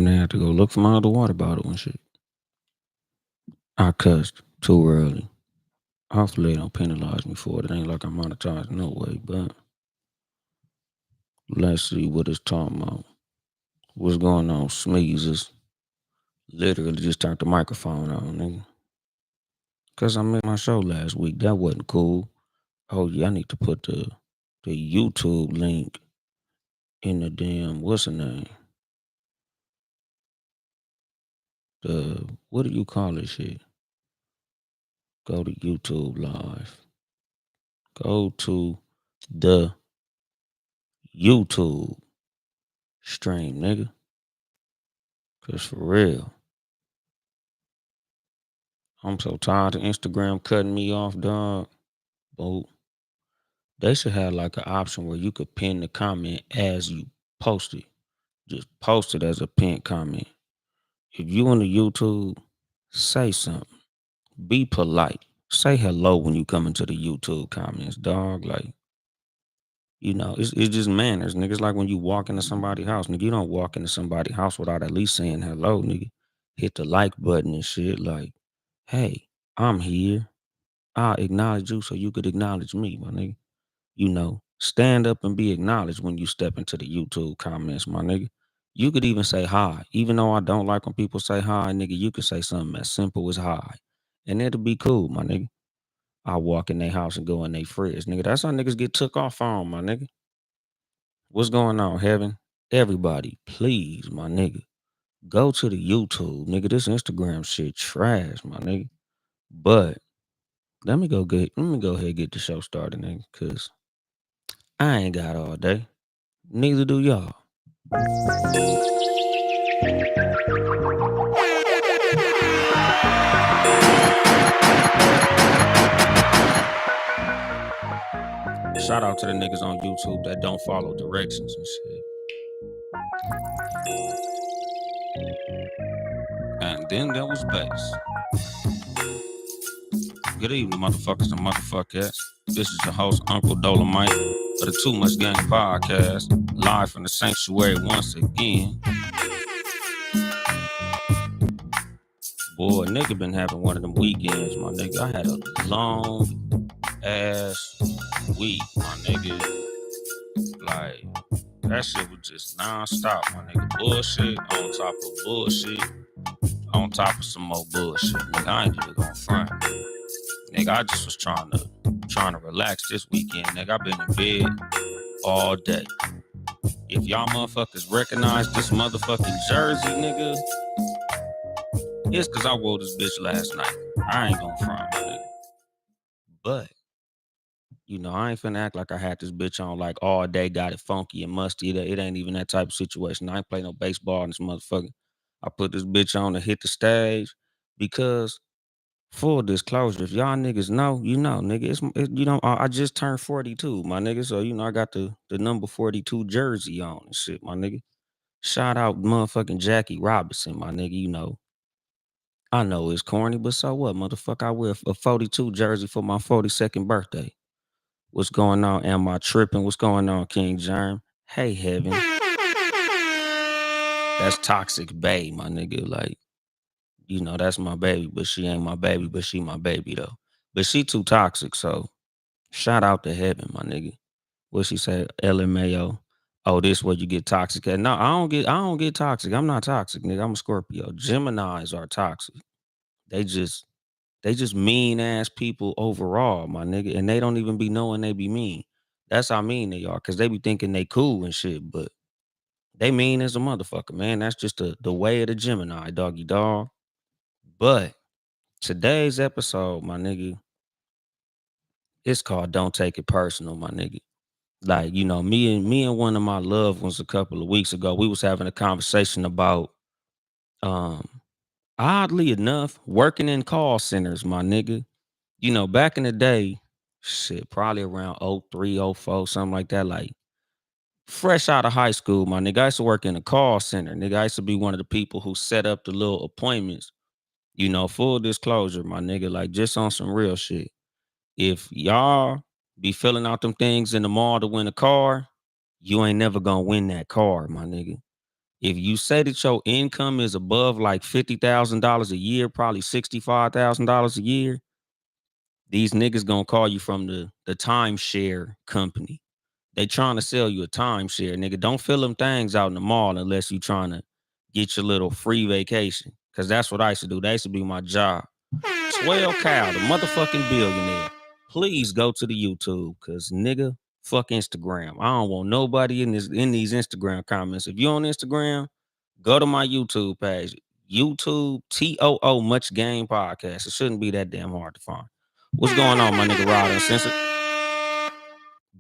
damn near had to go look for my other water bottle and shit. I cussed too early. Hopefully they don't penalize me for it. It ain't like I'm monetized no way, but let's see what it's talking about. What's going on? Smeezes. Literally just turned the microphone on, nigga. Cause I missed my show last week. That wasn't cool. Oh yeah, I need to put the YouTube link in the damn what's the name? The what do you call this shit? Go to YouTube live. Go to the YouTube stream, nigga. Cause for real, I'm so tired of Instagram cutting me off, dog. But they should have like an option where you could pin the comment as you post it. Just post it as a pinned comment. If you on the YouTube, say something. Be polite. Say hello when you come into the YouTube comments, dog. Like, it's just manners, nigga. It's like when you walk into somebody's house, nigga. You don't walk into somebody's house without at least saying hello, nigga. Hit the like button and shit. Like, hey, I'm here. I'll acknowledge you so you could acknowledge me, my nigga. Stand up and be acknowledged when you step into the YouTube comments, my nigga. You could even say hi. Even though I don't like when people say hi, nigga, you could say something as simple as hi. And it'll be cool, my nigga. I walk in their house and go in their fridge, nigga. That's how niggas get took off on, my nigga. What's going on, Heaven? Everybody, please, my nigga. Go to the YouTube, nigga. This Instagram shit trash, my nigga. But let me go ahead and get the show started, nigga, cause I ain't got all day. Neither do y'all. Shout out to the niggas on YouTube that don't follow directions and shit. And then there was bass. Good evening, motherfuckers and motherfuckers. This is your host, Uncle Dolomite, of the Too Much Gang podcast, live from the sanctuary once again. Boy, nigga been having one of them weekends, my nigga. I had a long ass week, my nigga. Like, that shit was just non-stop, my nigga. Bullshit on top of bullshit on top of some more bullshit. Nigga, I ain't even gonna front. Nigga, I just was trying to relax this weekend. Nigga, I've been in bed all day. If y'all motherfuckers recognize this motherfucking jersey, nigga, it's cause I wore this bitch last night. I ain't gonna front, my nigga. But I ain't finna act like I had this bitch on like all day, got it funky and musty. It ain't even that type of situation. I ain't play no baseball in this motherfucker. I put this bitch on to hit the stage because, full disclosure, if y'all niggas know, nigga. I just turned 42, my nigga. So, I got the number 42 jersey on and shit, my nigga. Shout out motherfucking Jackie Robinson, my nigga. I know it's corny, but so what, motherfucker? I wear a 42 jersey for my 42nd birthday. What's going on? Am I tripping? What's going on, King Germ? Hey, Heaven. That's Toxic Bay, my nigga. Like, that's my baby, but she ain't my baby, but she my baby, though. But she too toxic, so shout out to Heaven, my nigga. What she say? LMAO. Oh, this where you get toxic at. No, I don't get toxic. I'm not toxic, nigga. I'm a Scorpio. Geminis are toxic. They just mean ass people overall, my nigga. And they don't even be knowing they be mean. That's how mean they are, cause they be thinking they cool and shit, but they mean as a motherfucker, man. That's just the way of the Gemini, doggy dog. But today's episode, my nigga, it's called Don't Take It Personal, my nigga. Like, me and one of my loved ones a couple of weeks ago, we was having a conversation about um oddly enough, working in call centers, my nigga. Back in the day, shit, probably around 03, 04, something like that, like fresh out of high school, my nigga. I used to work in a call center. Nigga, I used to be one of the people who set up the little appointments. Full disclosure, my nigga, like just on some real shit. If y'all be filling out them things in the mall to win a car, you ain't never gonna win that car, my nigga. If you say that your income is above like $50,000 a year, probably $65,000 a year, these niggas gonna call you from the timeshare company. They trying to sell you a timeshare, nigga. Don't fill them things out in the mall unless you trying to get your little free vacation. Cause that's what I used to do. That used to be my job. 12 Cal, the motherfucking billionaire. Please go to the YouTube, cause nigga, fuck Instagram. I don't want nobody in these Instagram comments. If you on Instagram, go to my YouTube page. YouTube TOO Much Game Podcast. It shouldn't be that damn hard to find. What's going on, my nigga Rod Uncensored?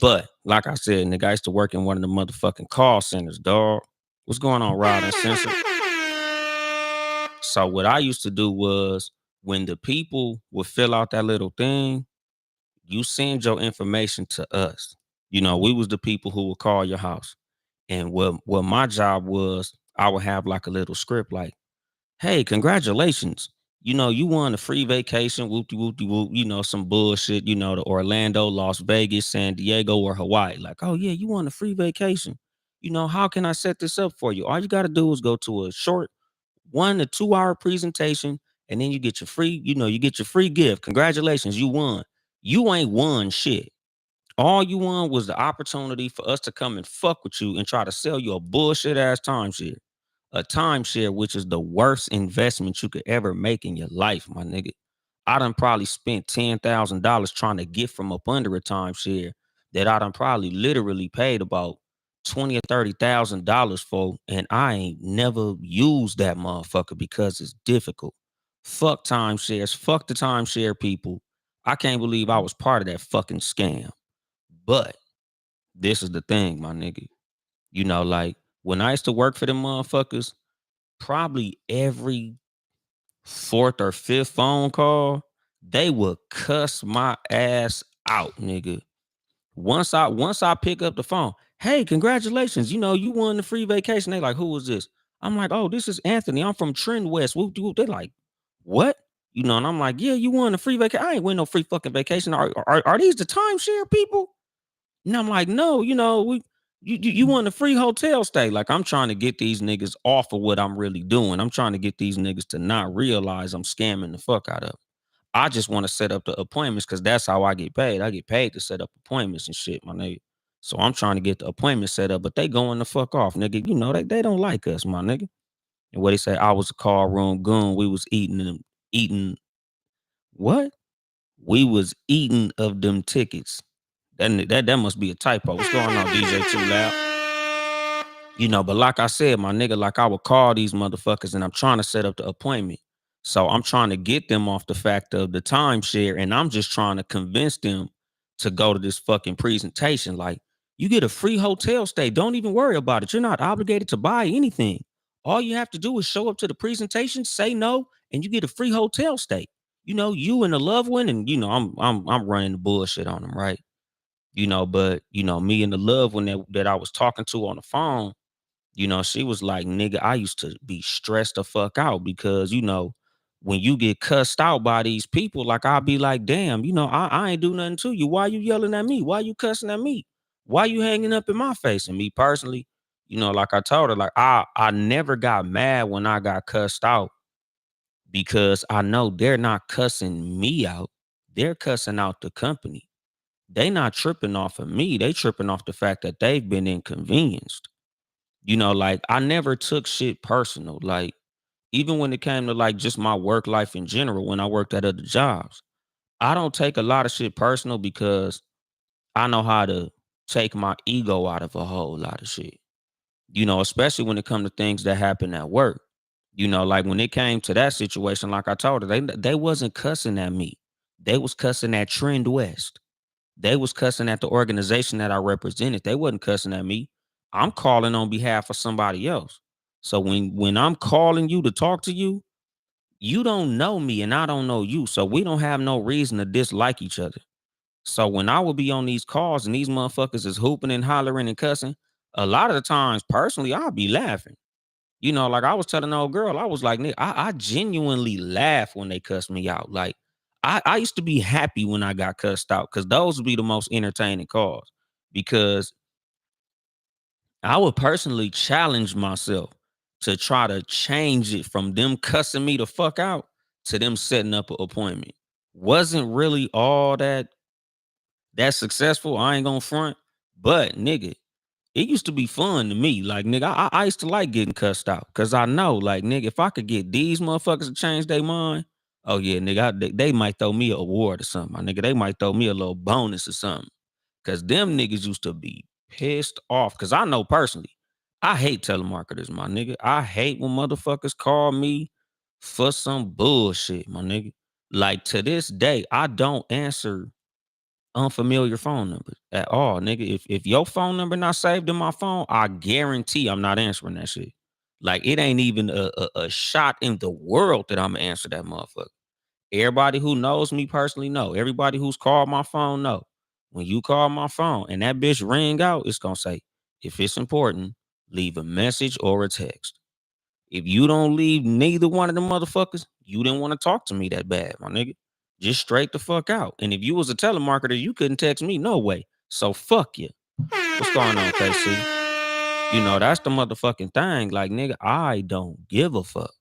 But like I said, nigga, I used to work in one of the motherfucking call centers, dog. What's going on, Rod Uncensored? So what I used to do was when the people would fill out that little thing, you send your information to us. You know, we was the people who would call your house. And what my job was, I would have like a little script like, hey, congratulations. You know, you won a free vacation, whoopty whoopty whoop, you know, some bullshit, you know, to Orlando, Las Vegas, San Diego, or Hawaii. Like, oh yeah, you won a free vacation. You know, how can I set this up for you? All you got to do is go to a short 1 to 2 hour presentation, and then you get your free, you know, you get your free gift. Congratulations, you won. You ain't won shit. All you won was the opportunity for us to come and fuck with you and try to sell you a bullshit ass timeshare. A timeshare, which is the worst investment you could ever make in your life, my nigga. I done probably spent $10,000 trying to get from up under a timeshare that I done probably literally paid about 20 or $30,000 for, and I ain't never used that motherfucker because it's difficult. Fuck timeshares, fuck the timeshare people. I can't believe I was part of that fucking scam. But this is the thing, my nigga. You know, like when I used to work for them motherfuckers, probably every fourth or fifth phone call, they would cuss my ass out, nigga. Once I pick up the phone, hey, congratulations, you know, you won the free vacation. They like, who was this? I'm like, oh, this is Anthony. I'm from Trend West. Whoop, whoop. They like, what? You know, and I'm like, yeah, you won the free vacation. I ain't win no free fucking vacation. Are these the timeshare people? And I'm like, no, you know, you want a free hotel stay. Like, I'm trying to get these niggas off of what I'm really doing. I'm trying to get these niggas to not realize I'm scamming the fuck out of them. I just want to set up the appointments because that's how I get paid. I get paid to set up appointments and shit, my nigga. So I'm trying to get the appointment set up, but they going the fuck off, nigga. You know, they don't like us, my nigga. And what they say, I was a call room goon. We was eating what? We was eating of them tickets. That must be a typo. What's going on, DJ Too Loud? You know, but like I said, my nigga, like I would call these motherfuckers and I'm trying to set up the appointment. So I'm trying to get them off the fact of the timeshare, and I'm just trying to convince them to go to this fucking presentation. Like, you get a free hotel stay. Don't even worry about it. You're not obligated to buy anything. All you have to do is show up to the presentation, say no, and you get a free hotel stay. You know, you and the loved one, and you know, I'm running the bullshit on them, right? You know, but you know, me and the loved one that I was talking to on the phone, you know, she was like, nigga, I used to be stressed the fuck out because, you know, when you get cussed out by these people, like I'll be like, damn, you know, I ain't do nothing to you. Why you yelling at me? Why you cussing at me? Why you hanging up in my face? And me personally, you know, like I told her, like I never got mad when I got cussed out because I know they're not cussing me out. They're cussing out the company. They not tripping off of me. They tripping off the fact that they've been inconvenienced. You know, like I never took shit personal. Like even when it came to like just my work life in general, when I worked at other jobs, I don't take a lot of shit personal because I know how to take my ego out of a whole lot of shit. You know, especially when it comes to things that happen at work. You know, like when it came to that situation, like I told her, they wasn't cussing at me. They was cussing at Trend West. They was cussing at the organization that I represented. They wasn't cussing at me. I'm calling on behalf of somebody else. So when I'm calling you to talk to you, you don't know me and I don't know you. So we don't have no reason to dislike each other. So when I would be on these calls and these motherfuckers is hooping and hollering and cussing, a lot of the times personally I'll be laughing. You know, like I was telling the old girl, I was like, Nick, I genuinely laugh when they cuss me out. Like I used to be happy when I got cussed out because those would be the most entertaining calls because I would personally challenge myself. to try to change it from them cussing me the fuck out to them setting up an appointment. Wasn't really all that successful. I ain't gonna front, but nigga, it used to be fun to me. Like nigga, I used to like getting cussed out because I know, like nigga, if I could get these motherfuckers to change their mind, oh yeah, nigga, they might throw me a award or something. My nigga, they might throw me a little bonus or something. Cause them niggas used to be pissed off. Cause I know personally, I hate telemarketers, my nigga. I hate when motherfuckers call me for some bullshit, my nigga. Like to this day, I don't answer unfamiliar phone numbers at all, nigga. If your phone number not saved in my phone, I guarantee I'm not answering that shit. Like it ain't even a shot in the world that I'm gonna answer that motherfucker. Everybody who knows me personally know. Everybody who's called my phone know. When you call my phone and that bitch ring out, it's gonna say, if it's important, leave a message or a text. If you don't leave neither one of them motherfuckers, you didn't want to talk to me that bad, my nigga. Just straight the fuck out. And if you was a telemarketer, you couldn't text me no way. So fuck you. What's going on, KC? That's the motherfucking thing. Like, nigga, I don't give a fuck.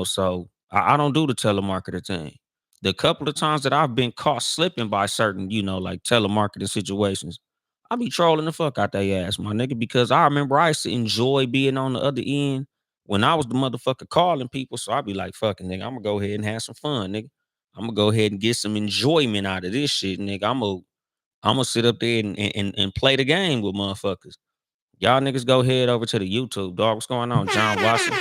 So I don't do the telemarketer thing. The couple of times that I've been caught slipping by certain, like telemarketing situations, I be trolling the fuck out they ass, my nigga, because I remember I used to enjoy being on the other end when I was the motherfucker calling people. So I'd be like, fucking nigga, I'm gonna go ahead and have some fun, nigga. I'm gonna go ahead and get some enjoyment out of this shit, nigga. I'm gonna sit up there and play the game with motherfuckers. Y'all niggas go head over to the YouTube, dog. What's going on? John Watson.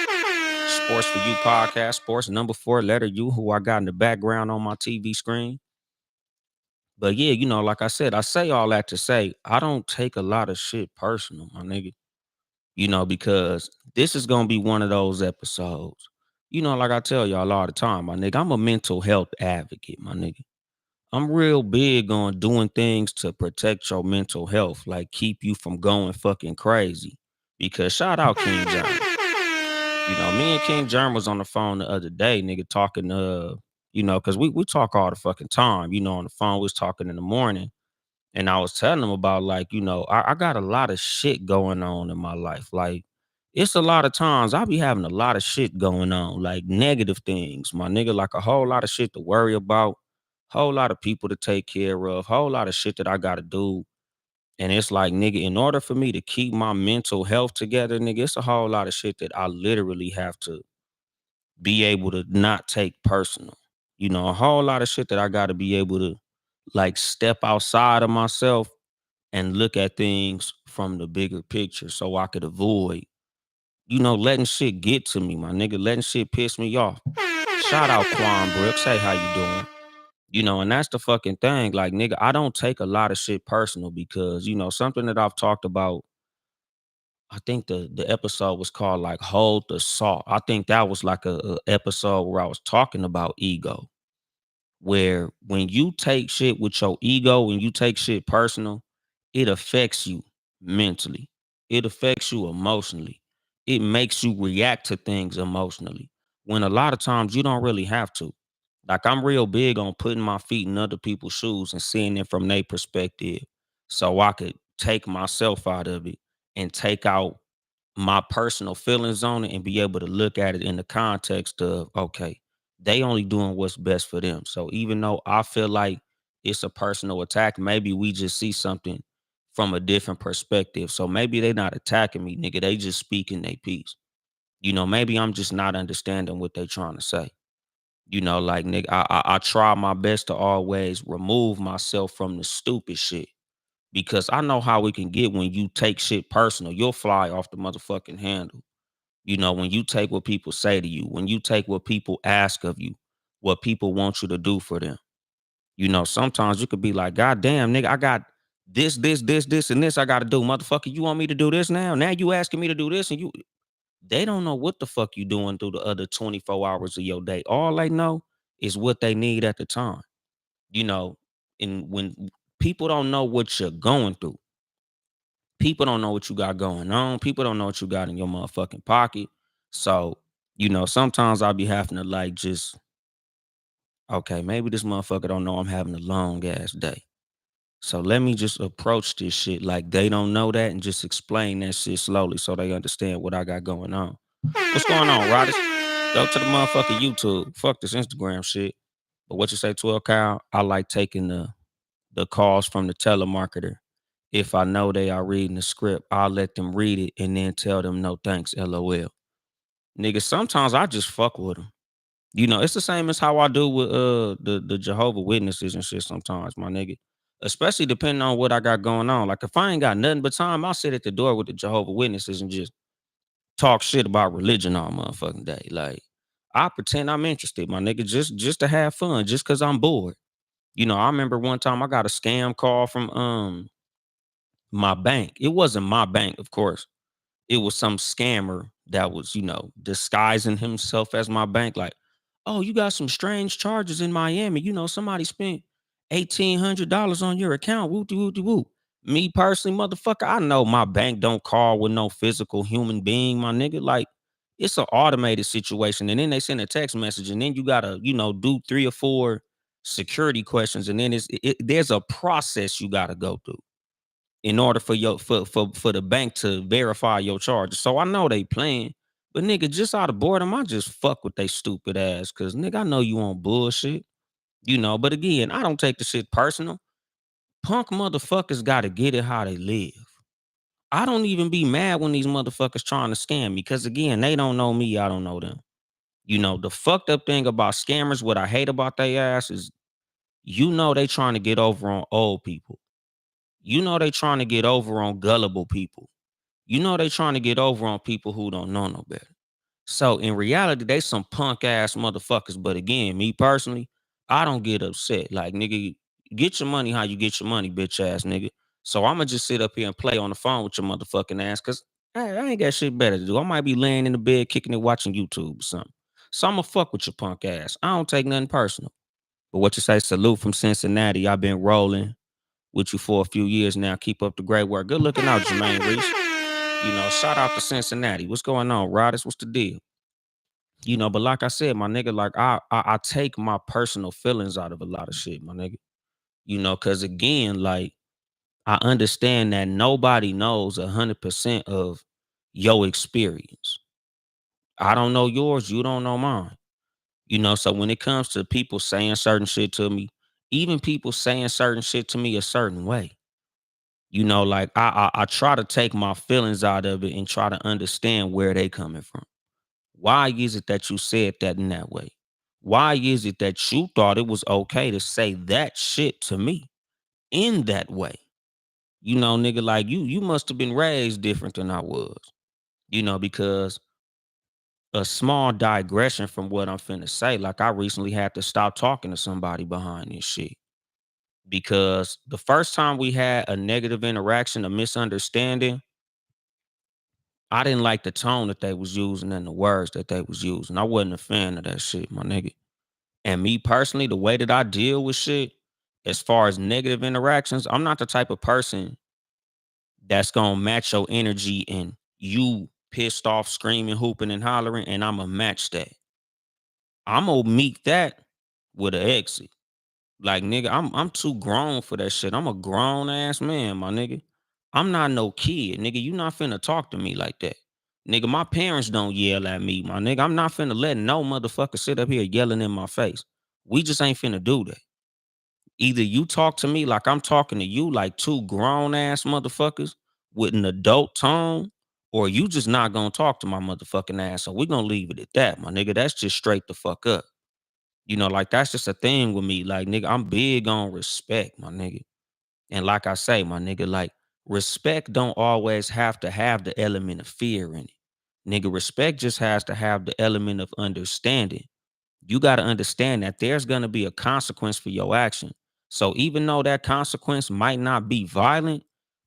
Sports for You podcast, sports number 4, letter U, who I got in the background on my TV screen. But yeah, like I said, I say all that to say I don't take a lot of shit personal, my nigga. Because this is gonna be one of those episodes. Like I tell y'all all the time, my nigga, I'm a mental health advocate, my nigga. I'm real big on doing things to protect your mental health, like keep you from going fucking crazy. Because shout out King James. Me and King Germ was on the phone the other day, nigga, talking, because we talk all the fucking time, on the phone. We was talking in the morning, and I was telling him about, like, I got a lot of shit going on in my life. Like, it's a lot of times I be having a lot of shit going on, like negative things, my nigga, like a whole lot of shit to worry about, whole lot of people to take care of, whole lot of shit that I gotta do. And it's like, nigga, in order for me to keep my mental health together, nigga, it's a whole lot of shit that I literally have to be able to not take personal. A whole lot of shit that I got to be able to like step outside of myself and look at things from the bigger picture so I could avoid, letting shit get to me, my nigga, letting shit piss me off. Shout out Quan Brooks. Hey, how you doing? And that's the fucking thing. Like, nigga, I don't take a lot of shit personal because, something that I've talked about. I think the episode was called like Hold the Salt. I think that was like a episode where I was talking about ego. Where when you take shit with your ego, when you take shit personal, it affects you mentally. It affects you emotionally. It makes you react to things emotionally. When a lot of times you don't really have to. Like I'm real big on putting my feet in other people's shoes and seeing it from their perspective so I could take myself out of it and take out my personal feelings on it and be able to look at it in the context of, okay, they only doing what's best for them. So even though I feel like it's a personal attack, maybe we just see something from a different perspective. So maybe they not attacking me, nigga. They just speaking their piece. Maybe I'm just not understanding what they trying to say. Like nigga, I try my best to always remove myself from the stupid shit because I know how we can get when you take shit personal. You'll fly off the motherfucking handle. When you take what people say to you, when you take what people ask of you, what people want you to do for them. Sometimes you could be like, God damn, nigga, I got this, and this I got to do. Motherfucker, you want me to do this now? Now you asking me to do this, and they don't know what the fuck you doing through the other 24 hours of your day. All they know is what they need at the time. You know, and when people don't know what you're going through, people don't know what you got going on. People don't know what you got in your motherfucking pocket. So, sometimes I'll be having to like just, okay, maybe this motherfucker don't know I'm having a long ass day. So let me just approach this shit like they don't know that and just explain that shit slowly so they understand what I got going on. What's going on, Roddies? Go to the motherfucking YouTube. Fuck this Instagram shit. But what you say, 12 Kyle? I like taking the calls from the telemarketer. If I know they are reading the script, I'll let them read it and then tell them no thanks, LOL. Nigga, sometimes I just fuck with them. You know, it's the same as how I do with the Jehovah Witnesses and shit sometimes, my nigga. Especially depending on what I got going on. Like if I ain't got nothing but time, I'll sit at the door with the Jehovah Witnesses and just talk shit about religion all motherfucking day. Like I pretend I'm interested, my nigga, just to have fun, just cause I'm bored. You know, I remember one time I got a scam call from my bank. It wasn't my bank, of course. It was some scammer that was, you know, disguising himself as my bank. Like, oh, you got some strange charges in Miami. You know, somebody spent $1,800 on your account. Woo woo woo. Me personally, motherfucker, I know my bank don't call with no physical human being, my nigga. Like, it's an automated situation. And then they send a text message, and then you gotta, you know, do 3 or 4 security questions, and then there's a process you gotta go through in order for your for the bank to verify your charges. So I know they playing, but nigga, just out of boredom, I just fuck with they stupid ass. Cause nigga, I know you on bullshit, you know. But again, I don't take the shit personal. Punk motherfuckers gotta get it how they live. I don't even be mad when these motherfuckers trying to scam me. Cause again, they don't know me, I don't know them. You know, the fucked up thing about scammers, what I hate about they ass is, you know, they trying to get over on old people. You know, they trying to get over on gullible people. You know they trying to get over on people who don't know no better. So in reality, they some punk ass motherfuckers. But again, me personally, I don't get upset. Like nigga, get your money how you get your money, bitch ass nigga. So I'ma just sit up here and play on the phone with your motherfucking ass, cause I ain't got shit better to do. I might be laying in the bed kicking it, watching YouTube or something. So I'ma fuck with your punk ass. I don't take nothing personal. But what you say, salute from Cincinnati. I've been rolling with you for a few years now. Keep up the great work. Good looking out, Jermaine Reese. You know, shout out to Cincinnati. What's going on, Rodis? What's the deal? You know, but like I said, my nigga, like I take my personal feelings out of a lot of shit, my nigga. You know, cause again, like I understand that nobody knows 100% of your experience. I don't know yours, you don't know mine. You know, so when it comes to people saying certain shit to me, even people saying certain shit to me a certain way, you know, like I try to take my feelings out of it and try to understand where they coming from. Why is it that you said that in that way? Why is it that you thought it was okay to say that shit to me in that way? You know, nigga, like you must have been raised different than I was. You know, because a small digression from what I'm finna say, like I recently had to stop talking to somebody behind this shit. Because the first time we had a negative interaction, a misunderstanding, I didn't like the tone that they was using and the words that they was using. I wasn't a fan of that shit, my nigga. And me personally, the way that I deal with shit, as far as negative interactions, I'm not the type of person that's gonna match your energy and you pissed off, screaming, hooping, and hollering, and I'ma match that. I'm gonna meet that with an exit. Like nigga, I'm too grown for that shit. I'm a grown ass man, my nigga. I'm not no kid, nigga. You not finna talk to me like that. Nigga, my parents don't yell at me, my nigga. I'm not finna let no motherfucker sit up here yelling in my face. We just ain't finna do that. Either you talk to me like I'm talking to you, like two grown ass motherfuckers with an adult tone, or you just not gonna talk to my motherfucking ass. So we gonna leave it at that, my nigga. That's just straight the fuck up. You know, like that's just a thing with me. Like, nigga, I'm big on respect, my nigga. And like I say, my nigga, like respect don't always have to have the element of fear in it. Nigga, respect just has to have the element of understanding. You got to understand that there's going to be a consequence for your action. So even though that consequence might not be violent,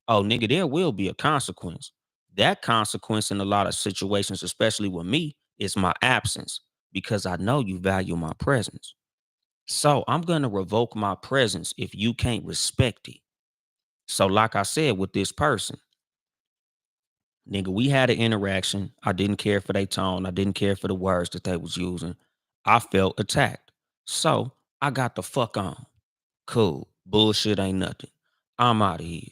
oh nigga, there will be a consequence. That consequence in a lot of situations, especially with me, is my absence because I know you value my presence. So I'm going to revoke my presence if you can't respect it. So like I said with this person, nigga, we had an interaction. I didn't care for their tone. I didn't care for the words that they was using. I felt attacked. So I got the fuck on. Cool. Bullshit ain't nothing. I'm out of here.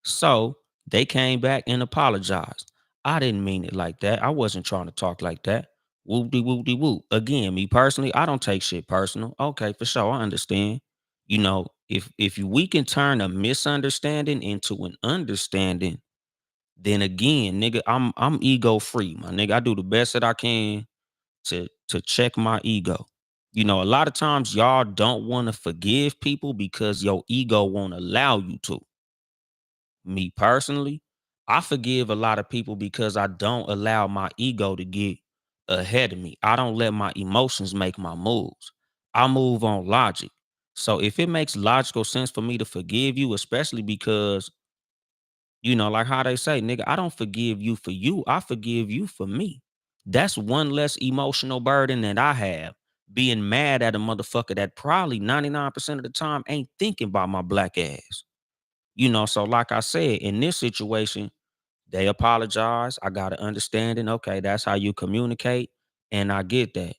So they came back and apologized. I didn't mean it like that. I wasn't trying to talk like that. Whoop de whoop de whoop. Again, me personally, I don't take shit personal. Okay, for sure. I understand. We can turn a misunderstanding into an understanding, then again, nigga, I'm ego free, my nigga. I do the best that I can to check my ego. A lot of times y'all don't want to forgive people because your ego won't allow you to. Me personally, I forgive a lot of people because I don't allow my ego to get ahead of me. I don't let my emotions make my moves. I move on logic. So if it makes logical sense for me to forgive you, especially because, like how they say, nigga, I don't forgive you for you. I forgive you for me. That's one less emotional burden that I have. Being mad at a motherfucker that probably 99% of the time ain't thinking about my black ass. So like I said, in this situation, they apologize. I got to understanding. Okay, that's how you communicate. And I get that.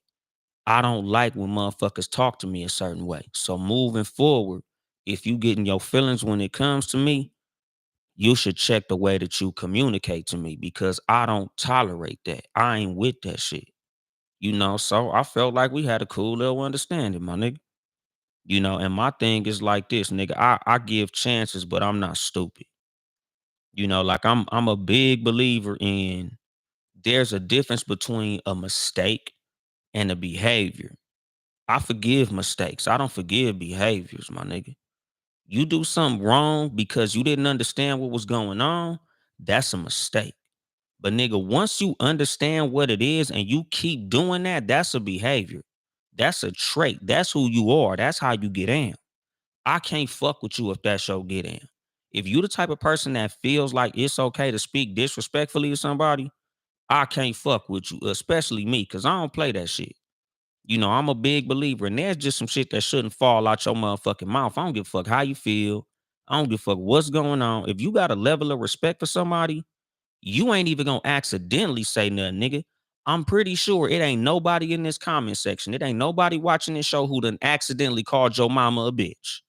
I don't like when motherfuckers talk to me a certain way. So moving forward, if you getting your feelings when it comes to me, you should check the way that you communicate to me because I don't tolerate that. I ain't with that shit. So I felt like we had a cool little understanding, my nigga. And my thing is like this, nigga. I give chances, but I'm not stupid. Like I'm a big believer in there's a difference between a mistake and a behavior. I forgive mistakes. I don't forgive behaviors, my nigga. You do something wrong because you didn't understand what was going on, that's a mistake. But nigga, once you understand what it is and you keep doing that, that's a behavior. That's a trait. That's who you are. That's how you get in. I can't fuck with you if that's your get in. If you the type of person that feels like it's okay to speak disrespectfully to somebody, I can't fuck with you, especially me, because I don't play that shit. I'm a big believer, and there's just some shit that shouldn't fall out your motherfucking mouth. I don't give a fuck how you feel. I don't give a fuck what's going on. If you got a level of respect for somebody, you ain't even gonna accidentally say nothing, nigga. I'm pretty sure it ain't nobody in this comment section. It ain't nobody watching this show who done accidentally called your mama a bitch.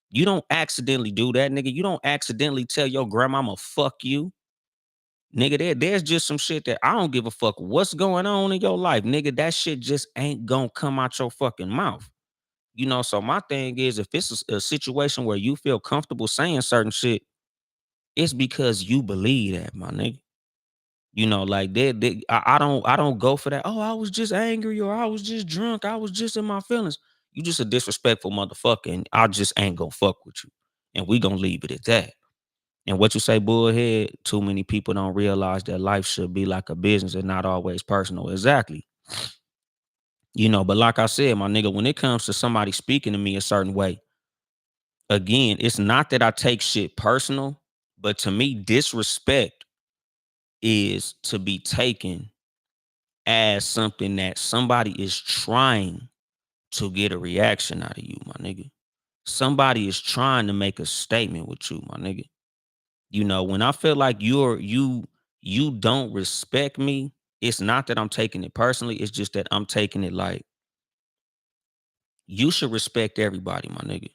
You don't accidentally do that, nigga. You don't accidentally tell your grandmama fuck you. Nigga, there's just some shit that I don't give a fuck what's going on in your life, nigga. That shit just ain't gonna come out your fucking mouth. So my thing is, if it's a situation where you feel comfortable saying certain shit, it's because you believe that, my nigga. Like that. I don't go for that. Oh, I was just angry, or I was just drunk. I was just in my feelings. You just a disrespectful motherfucker, and I just ain't gonna fuck with you. And we gonna leave it at that. And what you say, bullhead, too many people don't realize that life should be like a business and not always personal. Exactly. But like I said, my nigga, when it comes to somebody speaking to me a certain way, again, it's not that I take shit personal, but to me, disrespect is to be taken as something that somebody is trying to get a reaction out of you, my nigga. Somebody is trying to make a statement with you, my nigga. When I feel like you don't respect me, it's not that I'm taking it personally. It's just that I'm taking it like you should respect everybody, my nigga.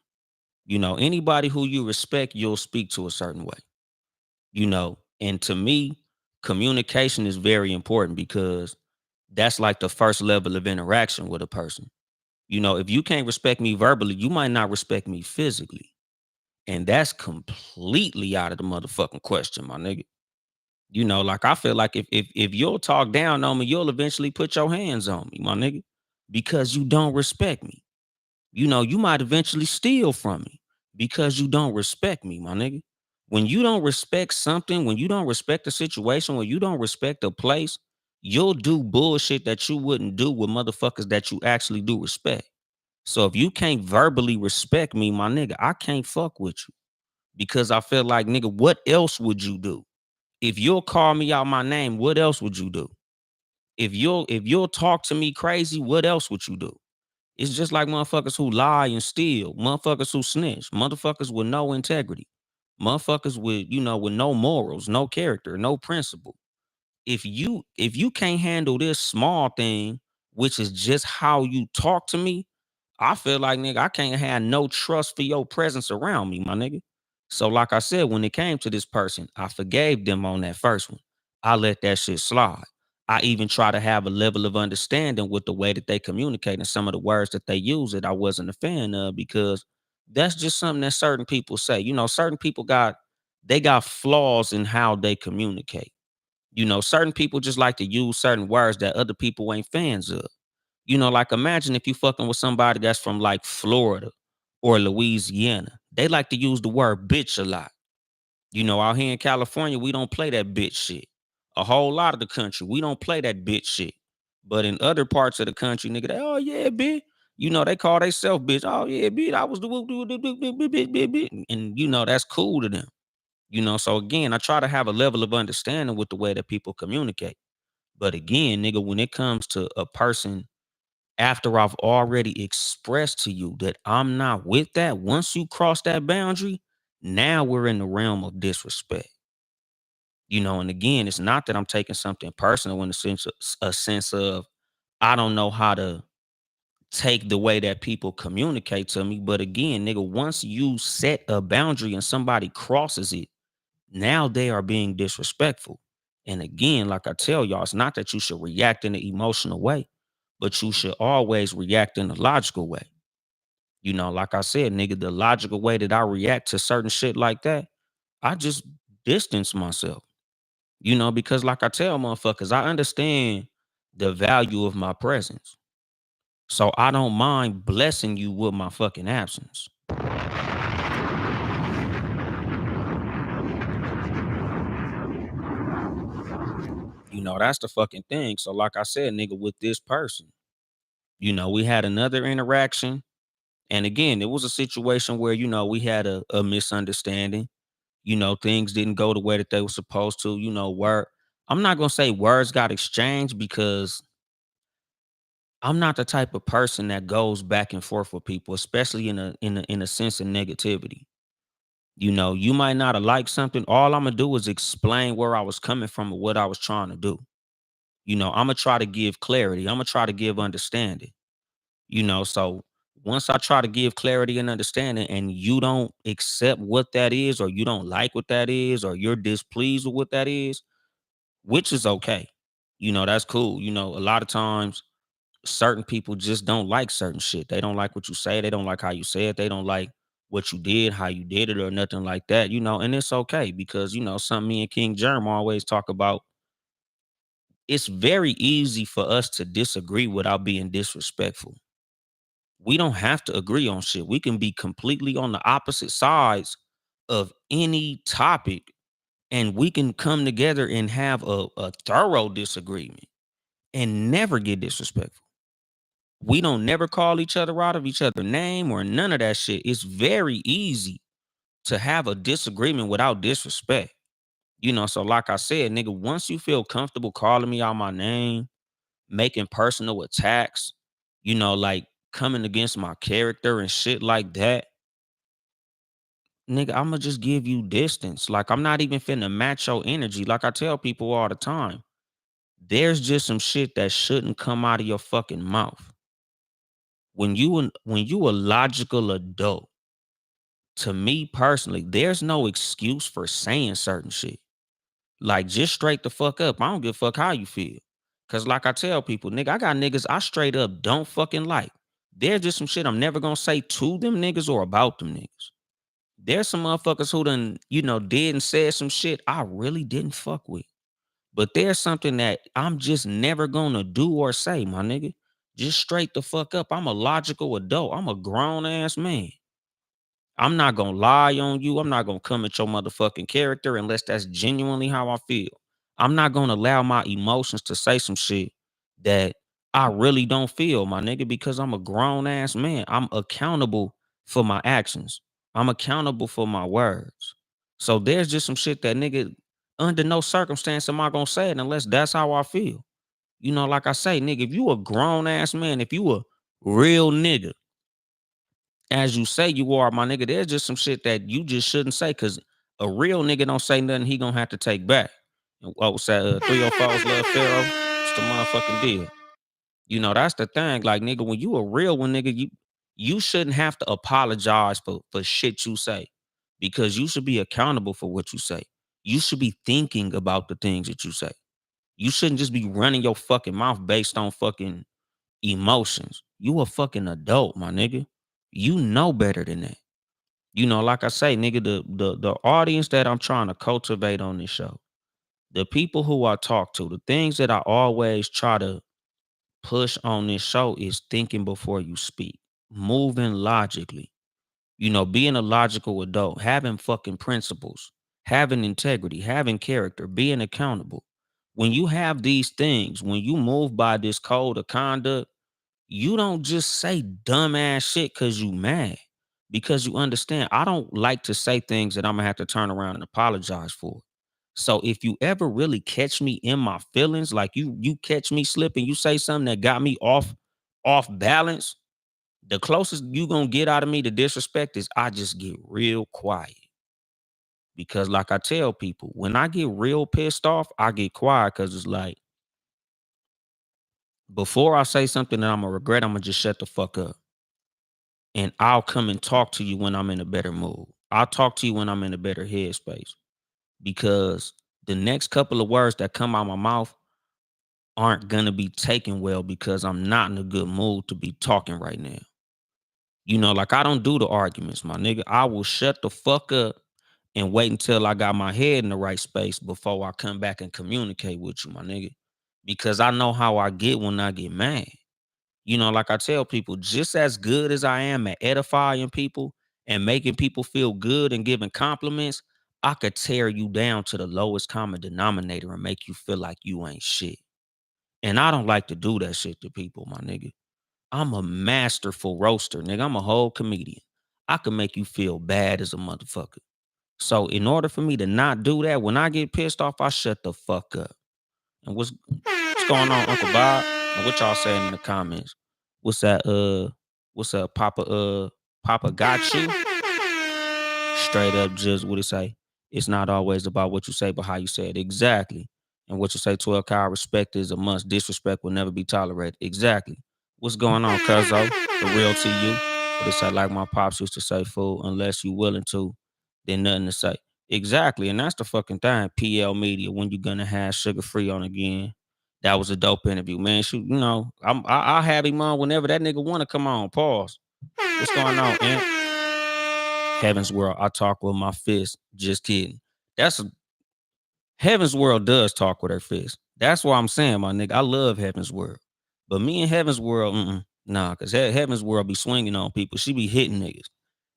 Anybody who you respect, you'll speak to a certain way. And to me, communication is very important because that's like the first level of interaction with a person. If you can't respect me verbally, you might not respect me physically. And that's completely out of the motherfucking question, my nigga. Like I feel like if you'll talk down on me, you'll eventually put your hands on me, my nigga, because you don't respect me. You might eventually steal from me because you don't respect me, my nigga. When you don't respect something, when you don't respect a situation, when you don't respect a place, you'll do bullshit that you wouldn't do with motherfuckers that you actually do respect. So if you can't verbally respect me, my nigga, I can't fuck with you because I feel like, nigga, what else would you do? If you'll call me out my name, what else would you do? If you'll talk to me crazy, what else would you do? It's just like motherfuckers who lie and steal, motherfuckers who snitch, motherfuckers with no integrity, motherfuckers with no morals, no character, no principle. If you can't handle this small thing, which is just how you talk to me, I feel like, nigga, I can't have no trust for your presence around me, my nigga. So like I said, when it came to this person, I forgave them on that first one. I let that shit slide. I even try to have a level of understanding with the way that they communicate and some of the words that they use that I wasn't a fan of because that's just something that certain people say. Certain people got flaws in how they communicate. Certain people just like to use certain words that other people ain't fans of. Like imagine if you fucking with somebody that's from like Florida or Louisiana. They like to use the word bitch a lot. Out here in California, we don't play that bitch shit. A whole lot of the country, we don't play that bitch shit. But in other parts of the country, nigga, they, oh yeah, bitch. They call themselves bitch. Oh yeah, bitch. I was the bitch. And that's cool to them. So again, I try to have a level of understanding with the way that people communicate. But again, nigga, when it comes to a person, after I've already expressed to you that I'm not with that, once you cross that boundary, now we're in the realm of disrespect. And again, it's not that I'm taking something personal in the sense of I don't know how to take the way that people communicate to me. But again, nigga, once you set a boundary and somebody crosses it, now they are being disrespectful. And again, like I tell y'all, it's not that you should react in an emotional way, but you should always react in a logical way. Like I said, nigga, the logical way that I react to certain shit like that, I just distance myself. Because like I tell motherfuckers, I understand the value of my presence. So I don't mind blessing you with my fucking absence. That's the fucking thing. So like I said, nigga, with this person, we had another interaction. And again, it was a situation where, we had a misunderstanding. Things didn't go the way that they were supposed to, word. I'm not gonna say words got exchanged because I'm not the type of person that goes back and forth with people, especially in a sense of negativity. You might not have liked something. All I'm gonna do is explain where I was coming from or what I was trying to do. I'm gonna try to give clarity. I'm gonna try to give understanding. So once I try to give clarity and understanding, and you don't accept what that is, or you don't like what that is, or you're displeased with what that is, which is okay. That's cool. A lot of times certain people just don't like certain shit. They don't like what you say. They don't like how you say it. They don't like what you did, how you did it, or nothing like that. And it's okay because something me and King Germ always talk about. It's very easy for us to disagree without being disrespectful. We don't have to agree on shit. We can be completely on the opposite sides of any topic, and we can come together and have a thorough disagreement and never get disrespectful. We don't never call each other out of each other's name or none of that shit. It's very easy to have a disagreement without disrespect. So like I said, nigga, once you feel comfortable calling me out my name, making personal attacks, like coming against my character and shit like that, nigga, I'ma just give you distance. Like I'm not even finna match your energy. Like I tell people all the time, there's just some shit that shouldn't come out of your fucking mouth. When you a logical adult, to me personally, there's no excuse for saying certain shit. Like just straight the fuck up. I don't give a fuck how you feel. Cause like I tell people, nigga, I got niggas I straight up don't fucking like. There's just some shit I'm never gonna say to them niggas or about them niggas. There's some motherfuckers who done, did and said some shit I really didn't fuck with. But there's something that I'm just never gonna do or say, my nigga. Just straight the fuck up. I'm a logical adult. I'm a grown ass man. I'm not gonna lie on you. I'm not gonna come at your motherfucking character unless that's genuinely how I feel. I'm not gonna allow my emotions to say some shit that I really don't feel, my nigga, because I'm a grown ass man. I'm accountable for my actions. I'm accountable for my words. So there's just some shit that nigga, under no circumstance am I gonna say it unless that's how I feel. Like I say, nigga, if you a grown ass man, if you a real nigga, as you say you are, my nigga, there's just some shit that you just shouldn't say because a real nigga don't say nothing he gonna have to take back. And what was that? 304's Love Pharaoh? It's the motherfucking deal. That's the thing. Like, nigga, when you a real one, nigga, you shouldn't have to apologize for shit you say because you should be accountable for what you say. You should be thinking about the things that you say. You shouldn't just be running your fucking mouth based on fucking emotions. You a fucking adult, my nigga. You know better than that. Like I say, nigga, the audience that I'm trying to cultivate on this show, the people who I talk to, the things that I always try to push on this show is thinking before you speak, moving logically, being a logical adult, having fucking principles, having integrity, having character, being accountable. When you have these things, when you move by this code of conduct, you don't just say dumbass shit because you mad. Because you understand, I don't like to say things that I'm gonna have to turn around and apologize for. So if you ever really catch me in my feelings, like you catch me slipping, you say something that got me off balance, the closest you gonna get out of me to disrespect is I just get real quiet. Because like I tell people, when I get real pissed off, I get quiet because it's like before I say something that I'm gonna regret, I'm gonna just shut the fuck up. And I'll come and talk to you when I'm in a better mood. I'll talk to you when I'm in a better headspace because the next couple of words that come out my mouth aren't gonna be taken well because I'm not in a good mood to be talking right now. Like I don't do the arguments, my nigga. I will shut the fuck up and wait until I got my head in the right space before I come back and communicate with you, my nigga. Because I know how I get when I get mad. Like I tell people, just as good as I am at edifying people and making people feel good and giving compliments, I could tear you down to the lowest common denominator and make you feel like you ain't shit. And I don't like to do that shit to people, my nigga. I'm a masterful roaster, nigga. I'm a whole comedian. I can make you feel bad as a motherfucker. So in order for me to not do that, when I get pissed off, I shut the fuck up. And what's going on, Uncle Bob? And what y'all saying in the comments? What's that? What's up, Papa? Papa got you. Straight up, just what it say. It's not always about what you say, but how you say it. Exactly. And what you say, 12 cow respect is a must. Disrespect will never be tolerated. Exactly. What's going on, Cuzzo? The real to you. But it's like my pops used to say, fool, unless you willing to, then nothing to say. Exactly. And that's the fucking thing. PL Media, when you gonna have Sugar Free on again. That was a dope interview, man. Shoot, I'll have him on whenever that nigga wanna come on. Pause. What's going on, Ant? Heaven's World, I talk with my fist. Just kidding. That's Heaven's World does talk with her fist. That's why I'm saying, my nigga, I love Heaven's World. But me and Heaven's World, nah, because Heaven's World be swinging on people. She be hitting niggas.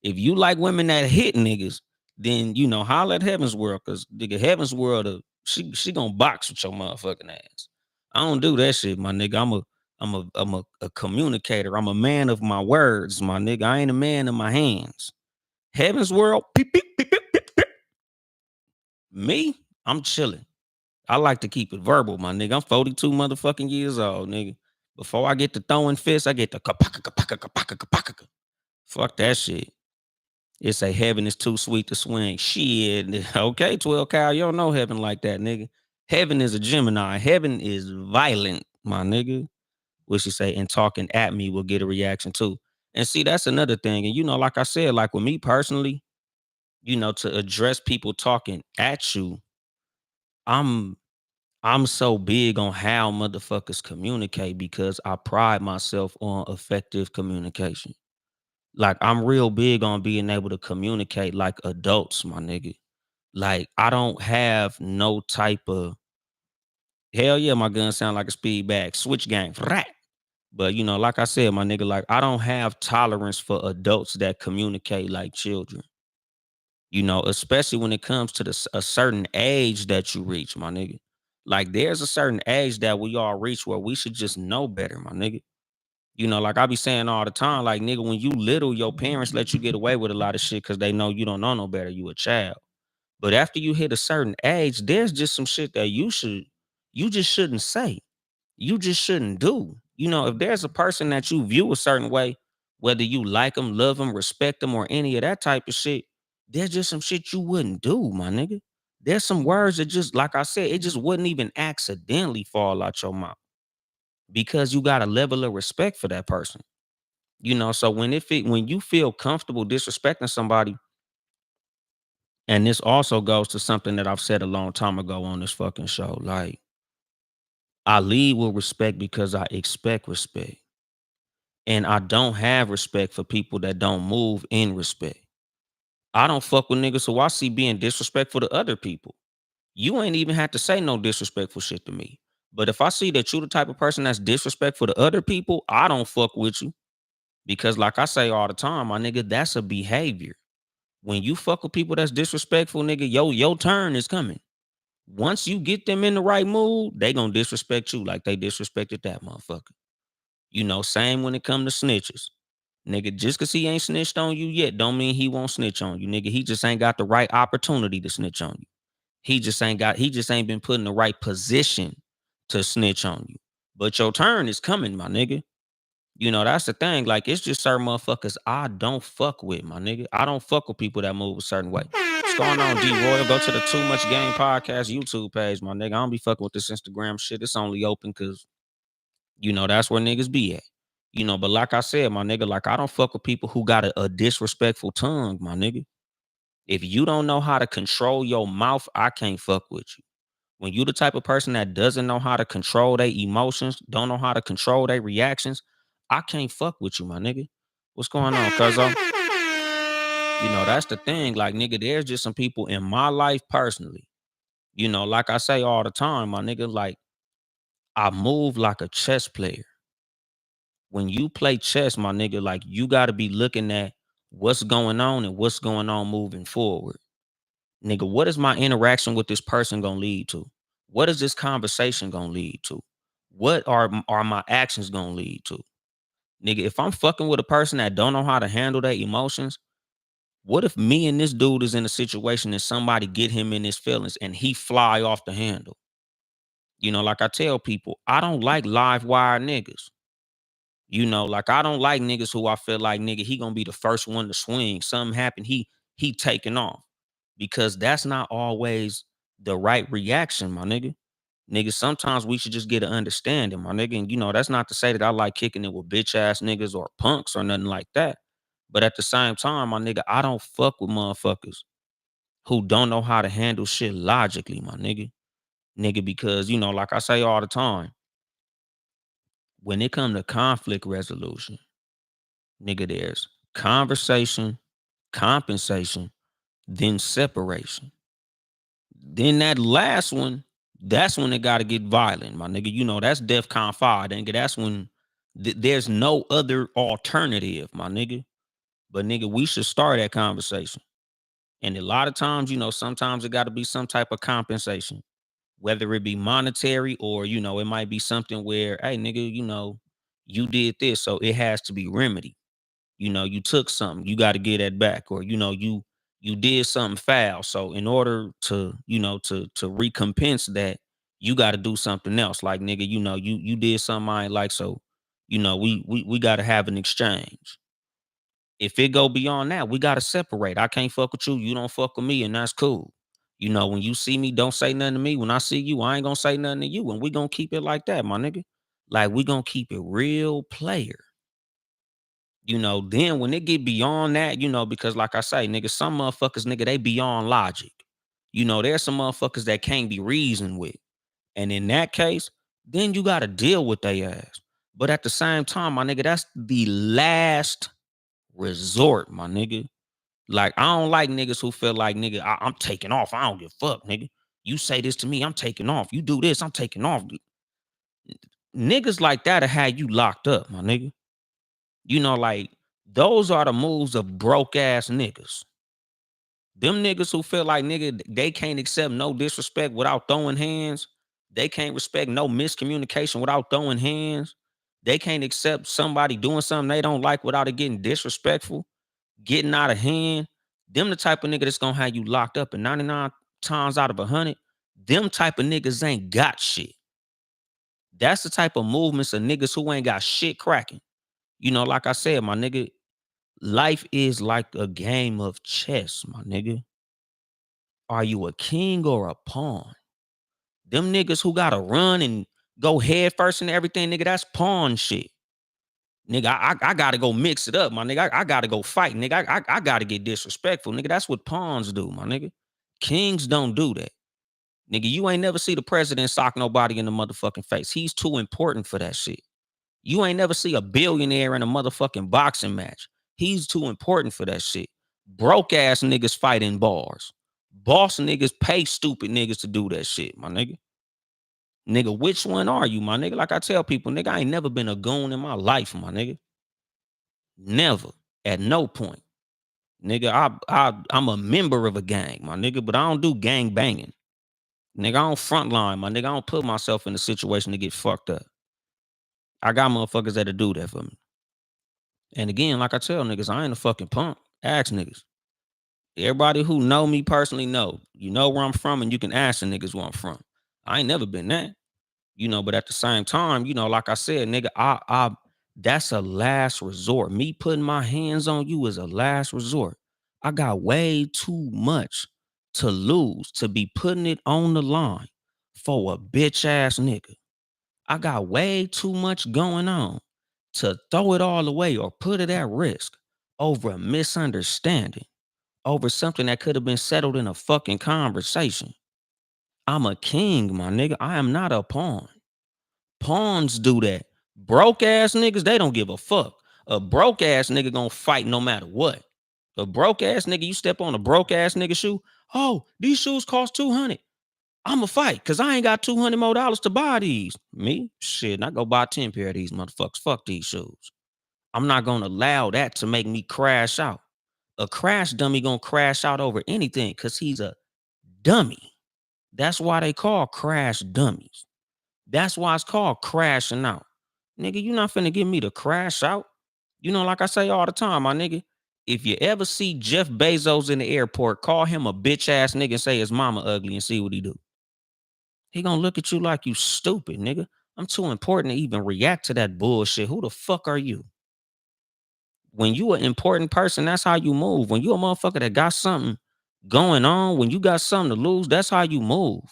If you like women that hit niggas, then, holla at Heaven's World, because nigga, Heaven's World, she gonna box with your motherfucking ass. I don't do that shit, my nigga. I'm a communicator. I'm a man of my words, my nigga. I ain't a man of my hands. Heaven's World, beep, beep, beep, beep, beep, beep. Me, I'm chilling. I like to keep it verbal, my nigga. I'm 42 motherfucking years old, nigga. Before I get to throwing fists, I get to kapaka, kapaka, kapaka, kapaka. Fuck that shit. It's a heaven is too sweet to swing. Shit. Okay, 12 cow. You don't know heaven like that, nigga. Heaven is a Gemini. Heaven is violent, my nigga. What she say? And talking at me will get a reaction too. And see, that's another thing. And like I said, like with me personally, to address people talking at you, I'm I'm so big on how motherfuckers communicate because I pride myself on effective communication. Like I'm real big on being able to communicate like adults, my nigga. Like I don't have no type of hell yeah, my gun sound like a speed bag, switch gang, rat. But like I said, my nigga, like I don't have tolerance for adults that communicate like children. Especially when it comes to a certain age that you reach, my nigga. Like there's a certain age that we all reach where we should just know better, my nigga. Like I be saying all the time, like nigga, when you little, your parents let you get away with a lot of shit because they know you don't know no better. You a child. But after you hit a certain age, there's just some shit that you just shouldn't say. You just shouldn't do. If there's a person that you view a certain way, whether you like them, love them, respect them, or any of that type of shit, there's just some shit you wouldn't do, my nigga. There's some words that just, like I said, it just wouldn't even accidentally fall out your mouth because you got a level of respect for that person. So when you feel comfortable disrespecting somebody, And this also goes to something that I've said a long time ago on this fucking show. Like, I lead with respect because I expect respect. And I don't have respect for people that don't move in respect. I don't fuck with niggas who I see being disrespectful to other people. You ain't even have to say no disrespectful shit to me. But if I see that you the type of person that's disrespectful to other people, I don't fuck with you. Because like I say all the time, my nigga, that's a behavior. When you fuck with people that's disrespectful, nigga, your turn is coming. Once you get them in the right mood, they gonna disrespect you like they disrespected that motherfucker. Same when it come to snitches. Nigga, just cause he ain't snitched on you yet, don't mean he won't snitch on you. Nigga, he just ain't got the right opportunity to snitch on you. He just ain't been put in the right position to snitch on you. But your turn is coming, my nigga. That's the thing. Like, it's just certain motherfuckers I don't fuck with, my nigga. I don't fuck with people that move a certain way. What's going on, D Royal? Go to the Too Much Game Podcast YouTube page, my nigga. I don't be fucking with this Instagram shit. It's only open because, that's where niggas be at. But like I said, my nigga, like, I don't fuck with people who got a disrespectful tongue, my nigga. If you don't know how to control your mouth, I can't fuck with you. When you the type of person that doesn't know how to control their emotions, don't know how to control their reactions, I can't fuck with you, my nigga. What's going on, cuzzo? That's the thing. Like, nigga, there's just some people in my life personally. Like I say all the time, my nigga, like, I move like a chess player. When you play chess, my nigga, like, you got to be looking at what's going on and what's going on moving forward. Nigga, what is my interaction with this person gonna lead to? What is this conversation gonna lead to? What are my actions gonna lead to? Nigga, if I'm fucking with a person that don't know how to handle their emotions, what if me and this dude is in a situation and somebody get him in his feelings and he fly off the handle? Like I tell people, I don't like live wire niggas. Like, I don't like niggas who I feel like, nigga, he gonna be the first one to swing. Something happened, he taking off. Because that's not always the right reaction, my nigga. Nigga, sometimes we should just get an understanding, my nigga. And that's not to say that I like kicking it with bitch ass niggas or punks or nothing like that. But at the same time, my nigga, I don't fuck with motherfuckers who don't know how to handle shit logically, my nigga. Nigga, because like I say all the time, when it come to conflict resolution, nigga, there's conversation, compensation, then separation. Then that last one, that's when it got to get violent, my nigga. That's DEFCON 5, nigga. That's when there's no other alternative, my nigga. But nigga, we should start that conversation. And a lot of times, sometimes it got to be some type of compensation, whether it be monetary or, it might be something where, hey, nigga, you did this, so it has to be remedy. You took something, you got to get that back, or you did something foul. So in order to, to recompense that, you got to do something else. Like, nigga, you did something I ain't like, so we got to have an exchange. If it go beyond that, we got to separate. I can't fuck with you, you don't fuck with me, and that's cool. When you see me, don't say nothing to me. When I see you, I ain't gonna say nothing to you, and we gonna keep it like that, my nigga. Like, we gonna keep it real player. Then when it get beyond that, because like I say, nigga, some motherfuckers, nigga, they beyond logic. There's some motherfuckers that can't be reasoned with. And in that case, then you gotta deal with their ass. But at the same time, my nigga, that's the last resort, my nigga. Like, I don't like niggas who feel like, nigga, I'm taking off. I don't give a fuck, nigga. You say this to me, I'm taking off. You do this, I'm taking off. Niggas like that'll have you locked up, my nigga. Like, those are the moves of broke ass niggas. Them niggas who feel like, nigga, they can't accept no disrespect without throwing hands. They can't respect no miscommunication without throwing hands. They can't accept somebody doing something they don't like without it getting disrespectful, getting out of hand. Them the type of nigga that's gonna have you locked up. And 99 times out of 100, them type of niggas ain't got shit. That's the type of movements of niggas who ain't got shit cracking. Like I said, my nigga, life is like a game of chess, my nigga. Are you a king or a pawn? Them niggas who gotta run and go head first and everything, nigga, that's pawn shit. Nigga, I gotta go mix it up, my nigga. I gotta go fight, nigga. I gotta get disrespectful, nigga. That's what pawns do, my nigga. Kings don't do that. Nigga, you ain't never see the president sock nobody in the motherfucking face. He's too important for that shit. You ain't never see a billionaire in a motherfucking boxing match. He's too important for that shit. Broke ass niggas fight in bars. Boss niggas pay stupid niggas to do that shit, my nigga. Nigga, which one are you, my nigga? Like I tell people, nigga, I ain't never been a goon in my life, my nigga. Never. At no point. Nigga, I'm a member of a gang, my nigga, but I don't do gang banging. Nigga, I don't frontline, my nigga. I don't put myself in a situation to get fucked up. I got motherfuckers that'll do that for me. And again, like I tell niggas, I ain't a fucking punk. Ask niggas. Everybody who know me personally know. You know where I'm from, and you can ask the niggas where I'm from. I ain't never been that. But at the same time, like I said, nigga, I that's a last resort. Me putting my hands on you is a last resort. I got way too much to lose to be putting it on the line for a bitch ass nigga. I got way too much going on to throw it all away or put it at risk over a misunderstanding, over something that could have been settled in a fucking conversation. I'm a king, my nigga. I am not a pawn. Pawns do that. Broke ass niggas, they don't give a fuck. A broke ass nigga gonna fight no matter what. A broke ass nigga, you step on a broke ass nigga shoe. Oh, these shoes cost 200. I'ma fight because I ain't got $200 more to buy these. Me? Shit, I go buy 10 pair of these motherfuckers. Fuck these shoes. I'm not gonna allow that to make me crash out. A crash dummy gonna crash out over anything because he's a dummy. That's why they call crash dummies. That's why it's called crashing out. Nigga, you not finna get me to crash out. Like I say all the time, my nigga, if you ever see Jeff Bezos in the airport, call him a bitch ass nigga and say his mama ugly and see what he do. He gonna look at you like you stupid, nigga. I'm too important to even react to that bullshit. Who the fuck are you? When you an important person, that's how you move. When you a motherfucker that got something going on, when you got something to lose, that's how you move.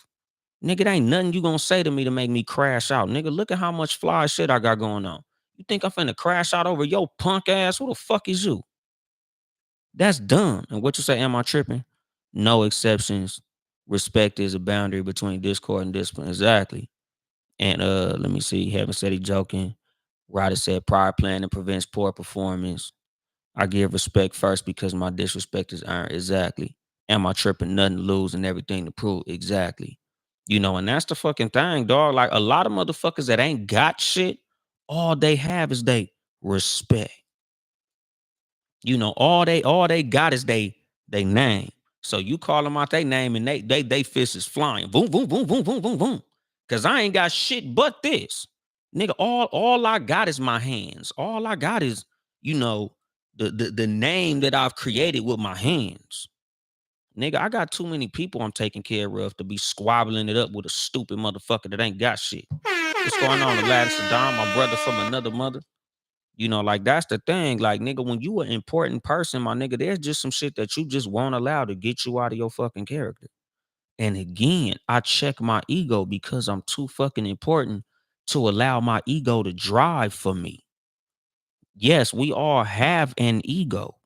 Nigga, there ain't nothing you gonna say to me to make me crash out. Nigga, look at how much fly shit I got going on. You think I'm finna crash out over your punk ass? Who the fuck is you? That's dumb. And what you say, am I tripping? No exceptions. Respect is a boundary between discord and discipline. Exactly. And let me see. Heaven said he joking. Ryder said prior planning prevents poor performance. I give respect first because my disrespect is earned. Exactly. Am I tripping? Nothing to lose and everything to prove. Exactly. And that's the fucking thing, dog. Like a lot of motherfuckers that ain't got shit, all they have is they respect. All they got is they name. So you call them out their name and they fist is flying. Boom, boom, boom, boom, boom, boom, boom. Cause I ain't got shit but this. Nigga, all I got is my hands. All I got is, the name that I've created with my hands. Nigga, I got too many people I'm taking care of to be squabbling it up with a stupid motherfucker that ain't got shit. What's going on, Aladdin Saddam, my brother from another mother? Like that's the thing. Like, nigga, when you an important person, my nigga, there's just some shit that you just won't allow to get you out of your fucking character. And again, I check my ego because I'm too fucking important to allow my ego to drive for me. Yes, we all have an ego.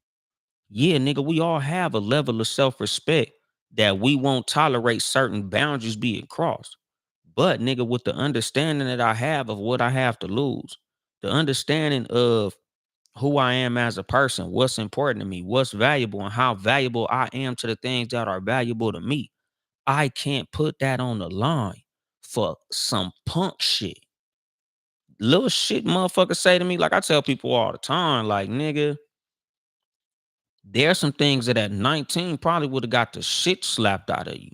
Yeah, nigga, we all have a level of self-respect that we won't tolerate certain boundaries being crossed. But nigga, with the understanding that I have of what I have to lose, the understanding of who I am as a person, what's important to me, what's valuable, and how valuable I am to the things that are valuable to me, I can't put that on the line for some punk shit. Little shit motherfuckers say to me, like I tell people all the time, like, nigga, there's some things that at 19 probably would have got the shit slapped out of you.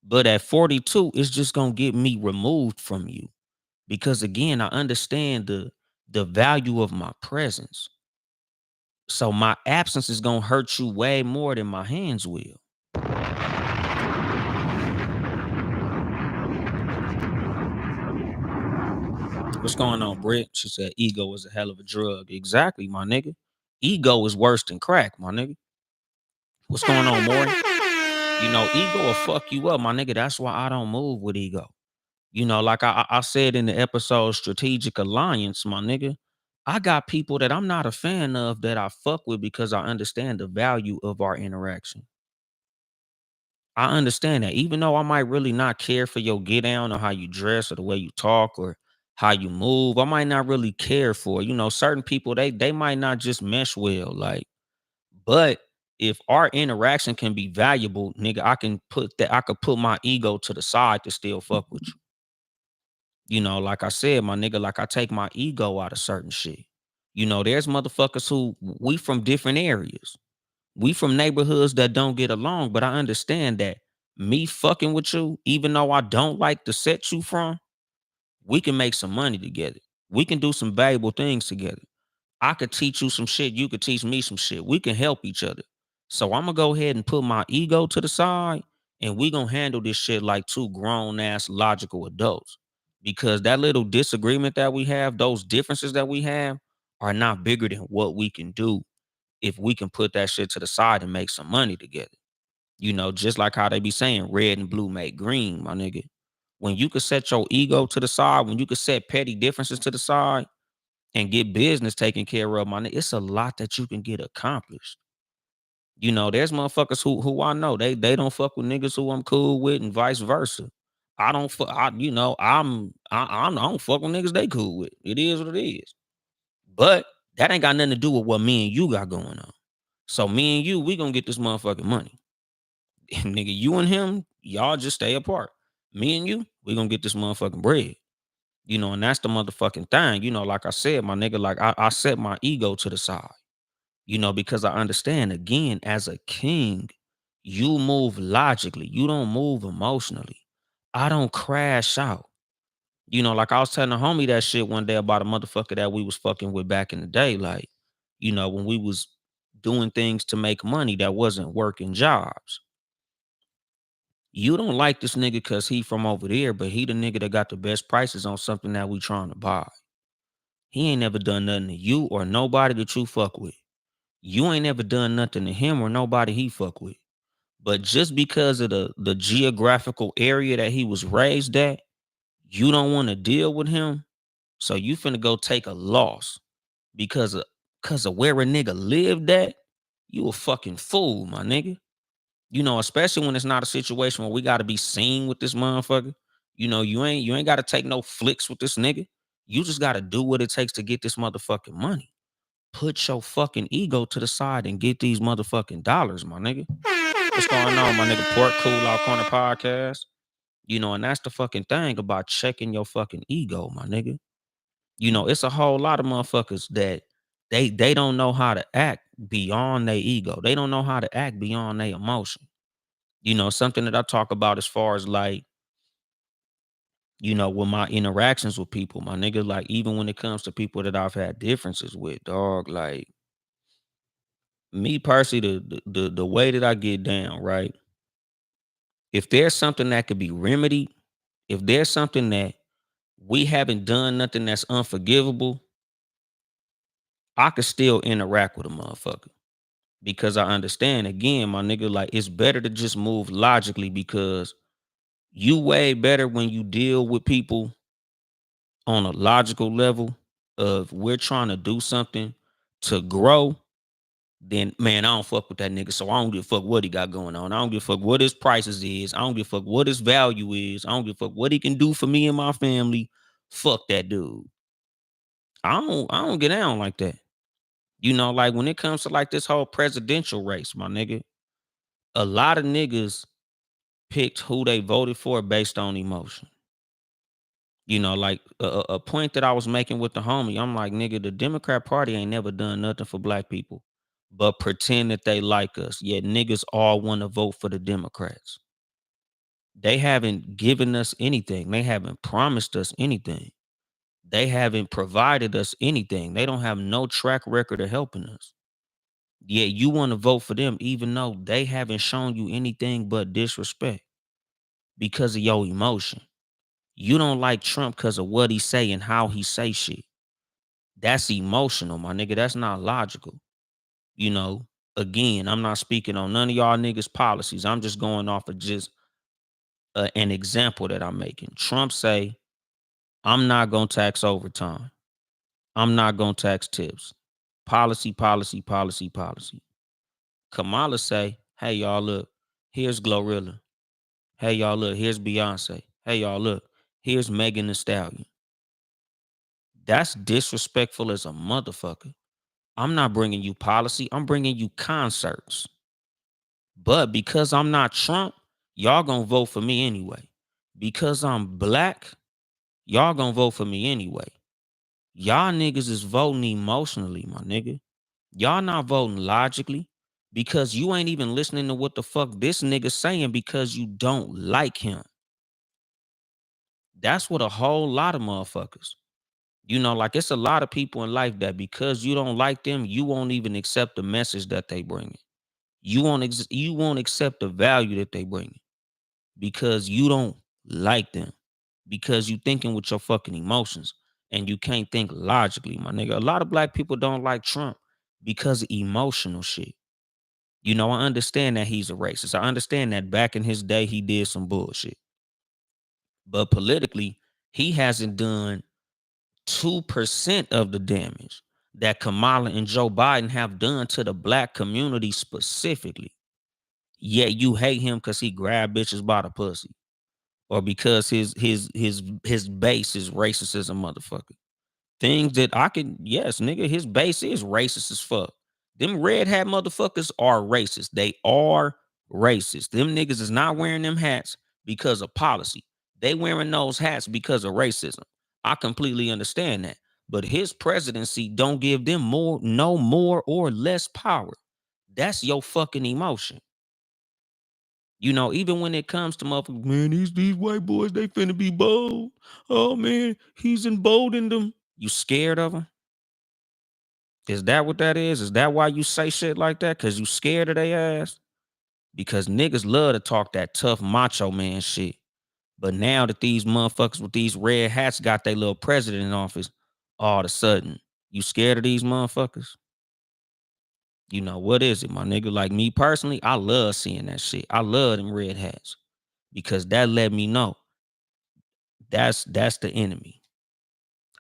But at 42, it's just gonna get me removed from you. Because again, I understand the value of my presence. So my absence is gonna hurt you way more than my hands will. What's going on, Britt? She said ego is a hell of a drug. Exactly, my nigga. Ego is worse than crack, my nigga. What's going on, Maury? Ego will fuck you up, my nigga. That's why I don't move with ego. Like I said in the episode Strategic Alliance, my nigga, I got people that I'm not a fan of that I fuck with because I understand the value of our interaction. I understand that even though I might really not care for your get down or how you dress or the way you talk or how you move, I might not really care for, certain people, they might not just mesh well. Like, but if our interaction can be valuable, nigga, I could put my ego to the side to still fuck with you. Like I said, my nigga, like I take my ego out of certain shit. There's motherfuckers who we from different areas. We from neighborhoods that don't get along, but I understand that me fucking with you, even though I don't like the set you from, we can make some money together. We can do some valuable things together. I could teach you some shit. You could teach me some shit. We can help each other. So I'm gonna go ahead and put my ego to the side and we gonna handle this shit like two grown ass logical adults. Because that little disagreement that we have, those differences that we have, are not bigger than what we can do if we can put that shit to the side and make some money together. Just like how they be saying red and blue make green, my nigga. When you could set your ego to the side, when you could set petty differences to the side and get business taken care of, my nigga, it's a lot that you can get accomplished. There's motherfuckers who I know they don't fuck with niggas who I'm cool with, and vice versa. I don't fuck. I don't fuck with niggas they cool with. It is what it is. But that ain't got nothing to do with what me and you got going on. So me and you, we gonna get this motherfucking money. Nigga, you and him, y'all just stay apart. Me and you, we gonna get this motherfucking bread. And that's the motherfucking thing. Like I said, my nigga, like I set my ego to the side. Because I understand again, as a king, you move logically. You don't move emotionally. I don't crash out. Like I was telling a homie that shit one day about a motherfucker that we was fucking with back in the day. Like, when we was doing things to make money that wasn't working jobs. You don't like this nigga because he from over there, but he the nigga that got the best prices on something that we trying to buy. He ain't never done nothing to you or nobody that you fuck with. You ain't never done nothing to him or nobody he fuck with. But just because of the geographical area that he was raised at, you don't want to deal with him. So you finna go take a loss because of where a nigga lived at. You a fucking fool, my nigga. Especially when it's not a situation where we gotta be seen with this motherfucker. You ain't gotta take no flicks with this nigga. You just gotta do what it takes to get this motherfucking money. Put your fucking ego to the side and get these motherfucking dollars, my nigga. What's going on, my nigga? Port Cool Out Corner Podcast. And that's the fucking thing about checking your fucking ego, my nigga. It's a whole lot of motherfuckers that they don't know how to act beyond their ego. They don't know how to act beyond their emotion. Something that I talk about as far as like, with my interactions with people, my nigga, like even when it comes to people that I've had differences with, dog, like me personally, the way that I get down, right? If there's something that could be remedied, if there's something that we haven't done nothing that's unforgivable, I could still interact with a motherfucker. Because I understand again, my nigga, like it's better to just move logically because you way better when you deal with people on a logical level of we're trying to do something to grow, then man, I don't fuck with that nigga. So I don't give a fuck what he got going on. I don't give a fuck what his prices is. I don't give a fuck what his value is. I don't give a fuck what he can do for me and my family. Fuck that dude. I don't get down like that. Like when it comes to like this whole presidential race, my nigga, a lot of niggas picked who they voted for based on emotion. Like a point that I was making with the homie, I'm like, nigga, the Democrat Party ain't never done nothing for black people, but pretend that they like us. Yet niggas all want to vote for the Democrats. They haven't given us anything. They haven't promised us anything. They haven't provided us anything. They don't have no track record of helping us. Yet you want to vote for them, even though they haven't shown you anything but disrespect because of your emotion. You don't like Trump because of what he say and how he say shit. That's emotional, my nigga. That's not logical. You know, Again, I'm not speaking on none of y'all niggas' policies. I'm just going off of just an example that I'm making. Trump say, I'm not going to tax overtime. I'm not gonna tax tips. Policy, policy, policy, policy. Kamala say, hey y'all, look, here's Glorilla. Hey y'all, look, here's Beyonce. Hey y'all, look, here's Megan Thee Stallion. That's disrespectful as a motherfucker. I'm not bringing you policy. I'm bringing you concerts. But because I'm not Trump, y'all gonna vote for me anyway. Because I'm black, y'all gonna vote for me anyway. Y'all niggas is voting emotionally, my nigga. Y'all not voting logically because you ain't even listening to what the fuck this nigga saying because you don't like him. That's what a whole lot of motherfuckers. Like it's a lot of people in life that because you don't like them, you won't even accept the message that they bring. You won't accept the value that they bring because you don't like them. Because you thinking with your fucking emotions and you can't think logically, my nigga. A lot of black people don't like Trump because of emotional shit. I understand that he's a racist. I understand that back in his day he did some bullshit. But politically, he hasn't done 2% of the damage that Kamala and Joe Biden have done to the black community specifically. Yet you hate him because he grabbed bitches by the pussy. Or because his base is racist as a motherfucker. Things that I can, yes, nigga, his base is racist as fuck. Them red hat motherfuckers are racist. They are racist. Them niggas is not wearing them hats because of policy. They wearing those hats because of racism. I completely understand that. But his presidency don't give them no more or less power. That's your fucking emotion. Even when it comes to motherfuckers, man, these white boys, they finna be bold. Oh man, he's emboldened them. You scared of them? Is that what that is? Is that why you say shit like that? Cause you scared of their ass? Because niggas love to talk that tough macho man shit. But now that these motherfuckers with these red hats got their little president in office, all of a sudden, you scared of these motherfuckers? What is it, my nigga? Like me personally, I love seeing that shit. I love them red hats because that let me know that's the enemy.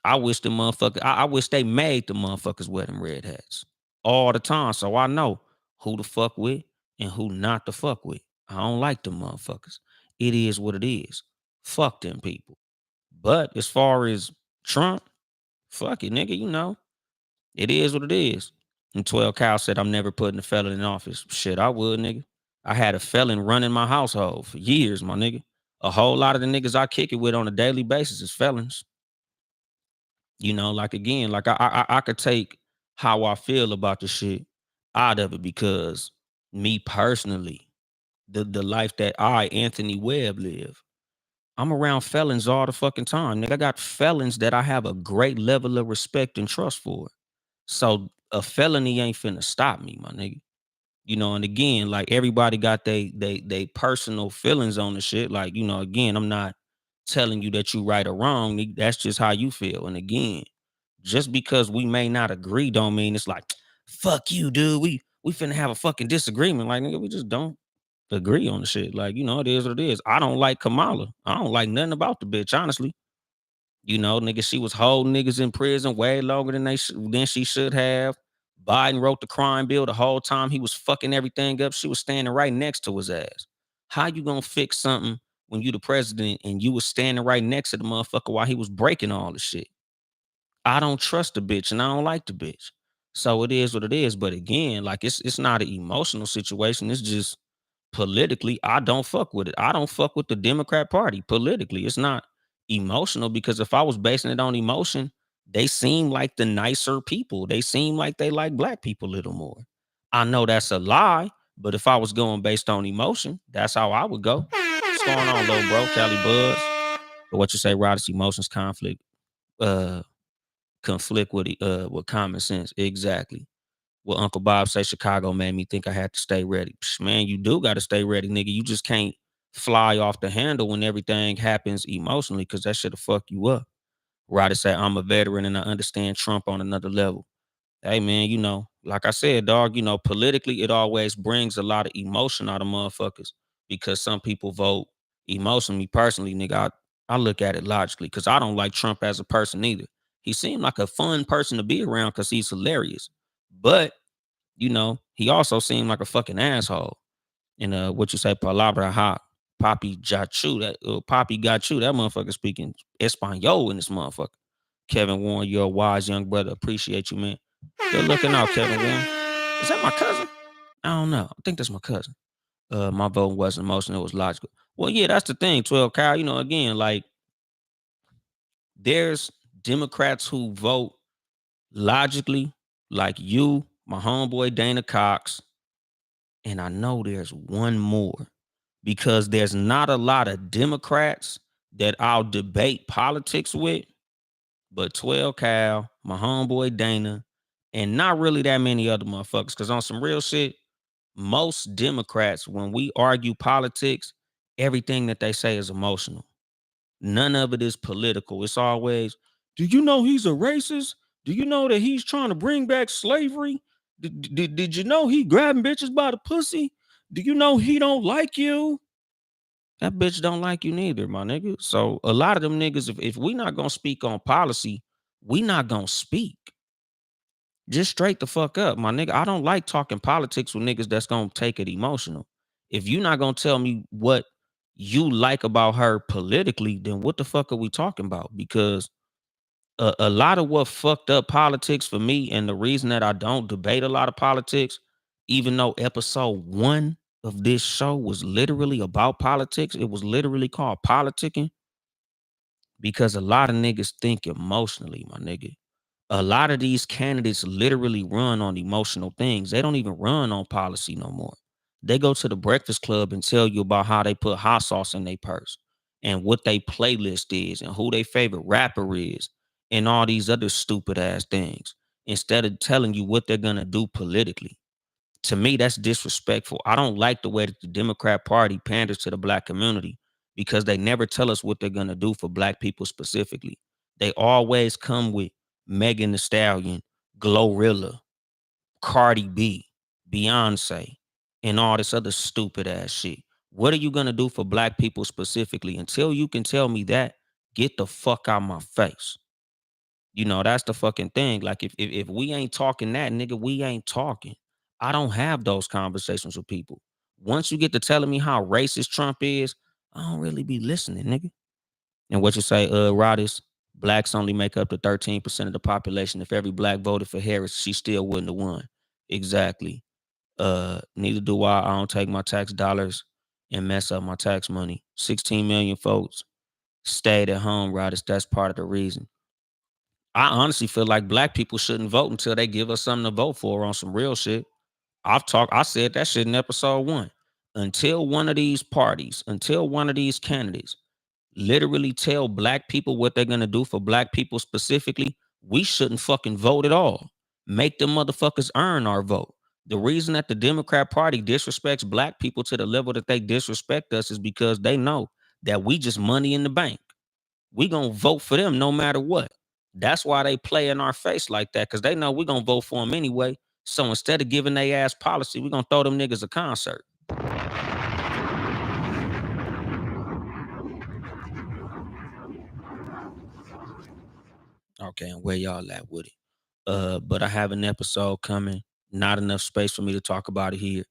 I wish the motherfucker. I wish they made the motherfuckers wear them red hats all the time, so I know who to fuck with and who not to fuck with. I don't like them motherfuckers. It is what it is. Fuck them people. But as far as Trump, fuck it, nigga. It is what it is. And 12 Cal said, I'm never putting a felon in office. Shit, I would, nigga. I had a felon running my household for years, my nigga. A whole lot of the niggas I kick it with on a daily basis is felons. Like again, like I could take how I feel about the shit out of it because me personally, the life that I, Anthony Webb, live, I'm around felons all the fucking time. Nigga, I got felons that I have a great level of respect and trust for. So a felony ain't finna stop me, my nigga. And again, like everybody got they personal feelings on the shit. Like, again, I'm not telling you that you right or wrong. That's just how you feel. And again, just because we may not agree don't mean it's like, fuck you, dude. We finna have a fucking disagreement. Like, nigga, we just don't agree on the shit. Like, it is what it is. I don't like Kamala. I don't like nothing about the bitch, honestly. Nigga, she was holding niggas in prison way longer than she should have. Biden wrote the crime bill the whole time he was fucking everything up. She was standing right next to his ass. How you gonna fix something when you the president and you was standing right next to the motherfucker while he was breaking all the shit? I don't trust the bitch and I don't like the bitch. So it is what it is. But again, like it's not an emotional situation. It's just politically, I don't fuck with it. I don't fuck with the Democrat Party politically. It's not emotional because if I was basing it on emotion, they seem like the nicer people. They seem like they like black people a little more. I know that's a lie, but if I was going based on emotion, that's how I would go. What's going on, little bro? Cali Buzz. But what you say, Roddy's emotions uh conflict with common sense. Exactly. What Uncle Bob say Chicago made me think I had to stay ready. Psh, man, you do got to stay ready, nigga. You just can't fly off the handle when everything happens emotionally because that shit'll fuck you up. Roddy say I'm a veteran and I understand Trump on another level. Hey man, like I said, dog, politically it always brings a lot of emotion out of motherfuckers because some people vote emotion. Me personally, nigga, I look at it logically because I don't like Trump as a person either. He seemed like a fun person to be around because he's hilarious. But, he also seemed like a fucking asshole. And what you say, palabra ha, Poppy Jachu, that Poppy got you, that motherfucker speaking Espanol in this motherfucker. Kevin Warren, you're a wise young brother. Appreciate you, man. Good looking out, Kevin Warren. Is that my cousin? I don't know. I think that's my cousin. My vote wasn't emotional, it was logical. Well, yeah, that's the thing, 12 Kyle. Again, like there's Democrats who vote logically, like you, my homeboy Dana Cox, and I know there's one more because there's not a lot of Democrats that I'll debate politics with, but 12 Cal, my homeboy Dana, and not really that many other motherfuckers. Because on some real shit, most Democrats, when we argue politics, everything that they say is emotional. None of it is political. It's always, do you know he's a racist? Do you know that he's trying to bring back slavery? Did you know he grabbing bitches by the pussy? Do you know he don't like you? That bitch don't like you neither, my nigga. So a lot of them niggas, if we not gonna speak on policy, we not gonna speak. Just straight the fuck up, my nigga. I don't like talking politics with niggas that's gonna take it emotional. If you not gonna tell me what you like about her politically, then what the fuck are we talking about? Because a lot of what fucked up politics for me, and the reason that I don't debate a lot of politics, even though episode 1 of this show was literally about politics, it was literally called politicking, because a lot of niggas think emotionally, my nigga. A lot of these candidates literally run on emotional things. They don't even run on policy no more. They go to the Breakfast Club and tell you about how they put hot sauce in their purse and what they playlist is and who their favorite rapper is and all these other stupid ass things instead of telling you what they're going to do politically. To me, that's disrespectful. I don't like the way that the Democrat Party panders to the black community because they never tell us what they're going to do for black people specifically. They always come with Megan Thee Stallion, Glorilla, Cardi B, Beyonce, and all this other stupid ass shit. What are you going to do for black people specifically? Until you can tell me that, get the fuck out my face. That's the fucking thing. Like if we ain't talking that, nigga, we ain't talking. I don't have those conversations with people. Once you get to telling me how racist Trump is, I don't really be listening, nigga. And what you say, Rodis, blacks only make up to 13% of the population. If every black voted for Harris, she still wouldn't have won. Exactly. Neither do I. I don't take my tax dollars and mess up my tax money. 16 million folks stayed at home, Rodis. That's part of the reason. I honestly feel like black people shouldn't vote until they give us something to vote for on some real shit. I said that shit in episode 1. Until one of these parties, until one of these candidates literally tell black people what they're gonna do for black people specifically, we shouldn't fucking vote at all. Make them motherfuckers earn our vote. The reason that the Democrat Party disrespects black people to the level that they disrespect us is because they know that we just money in the bank. We gonna vote for them no matter what. That's why they play in our face like that, because they know we gonna vote for them anyway. So instead of giving they ass policy, we gonna throw them niggas a concert. Okay, and where y'all at with it? But I have an episode coming. Not enough space for me to talk about it here.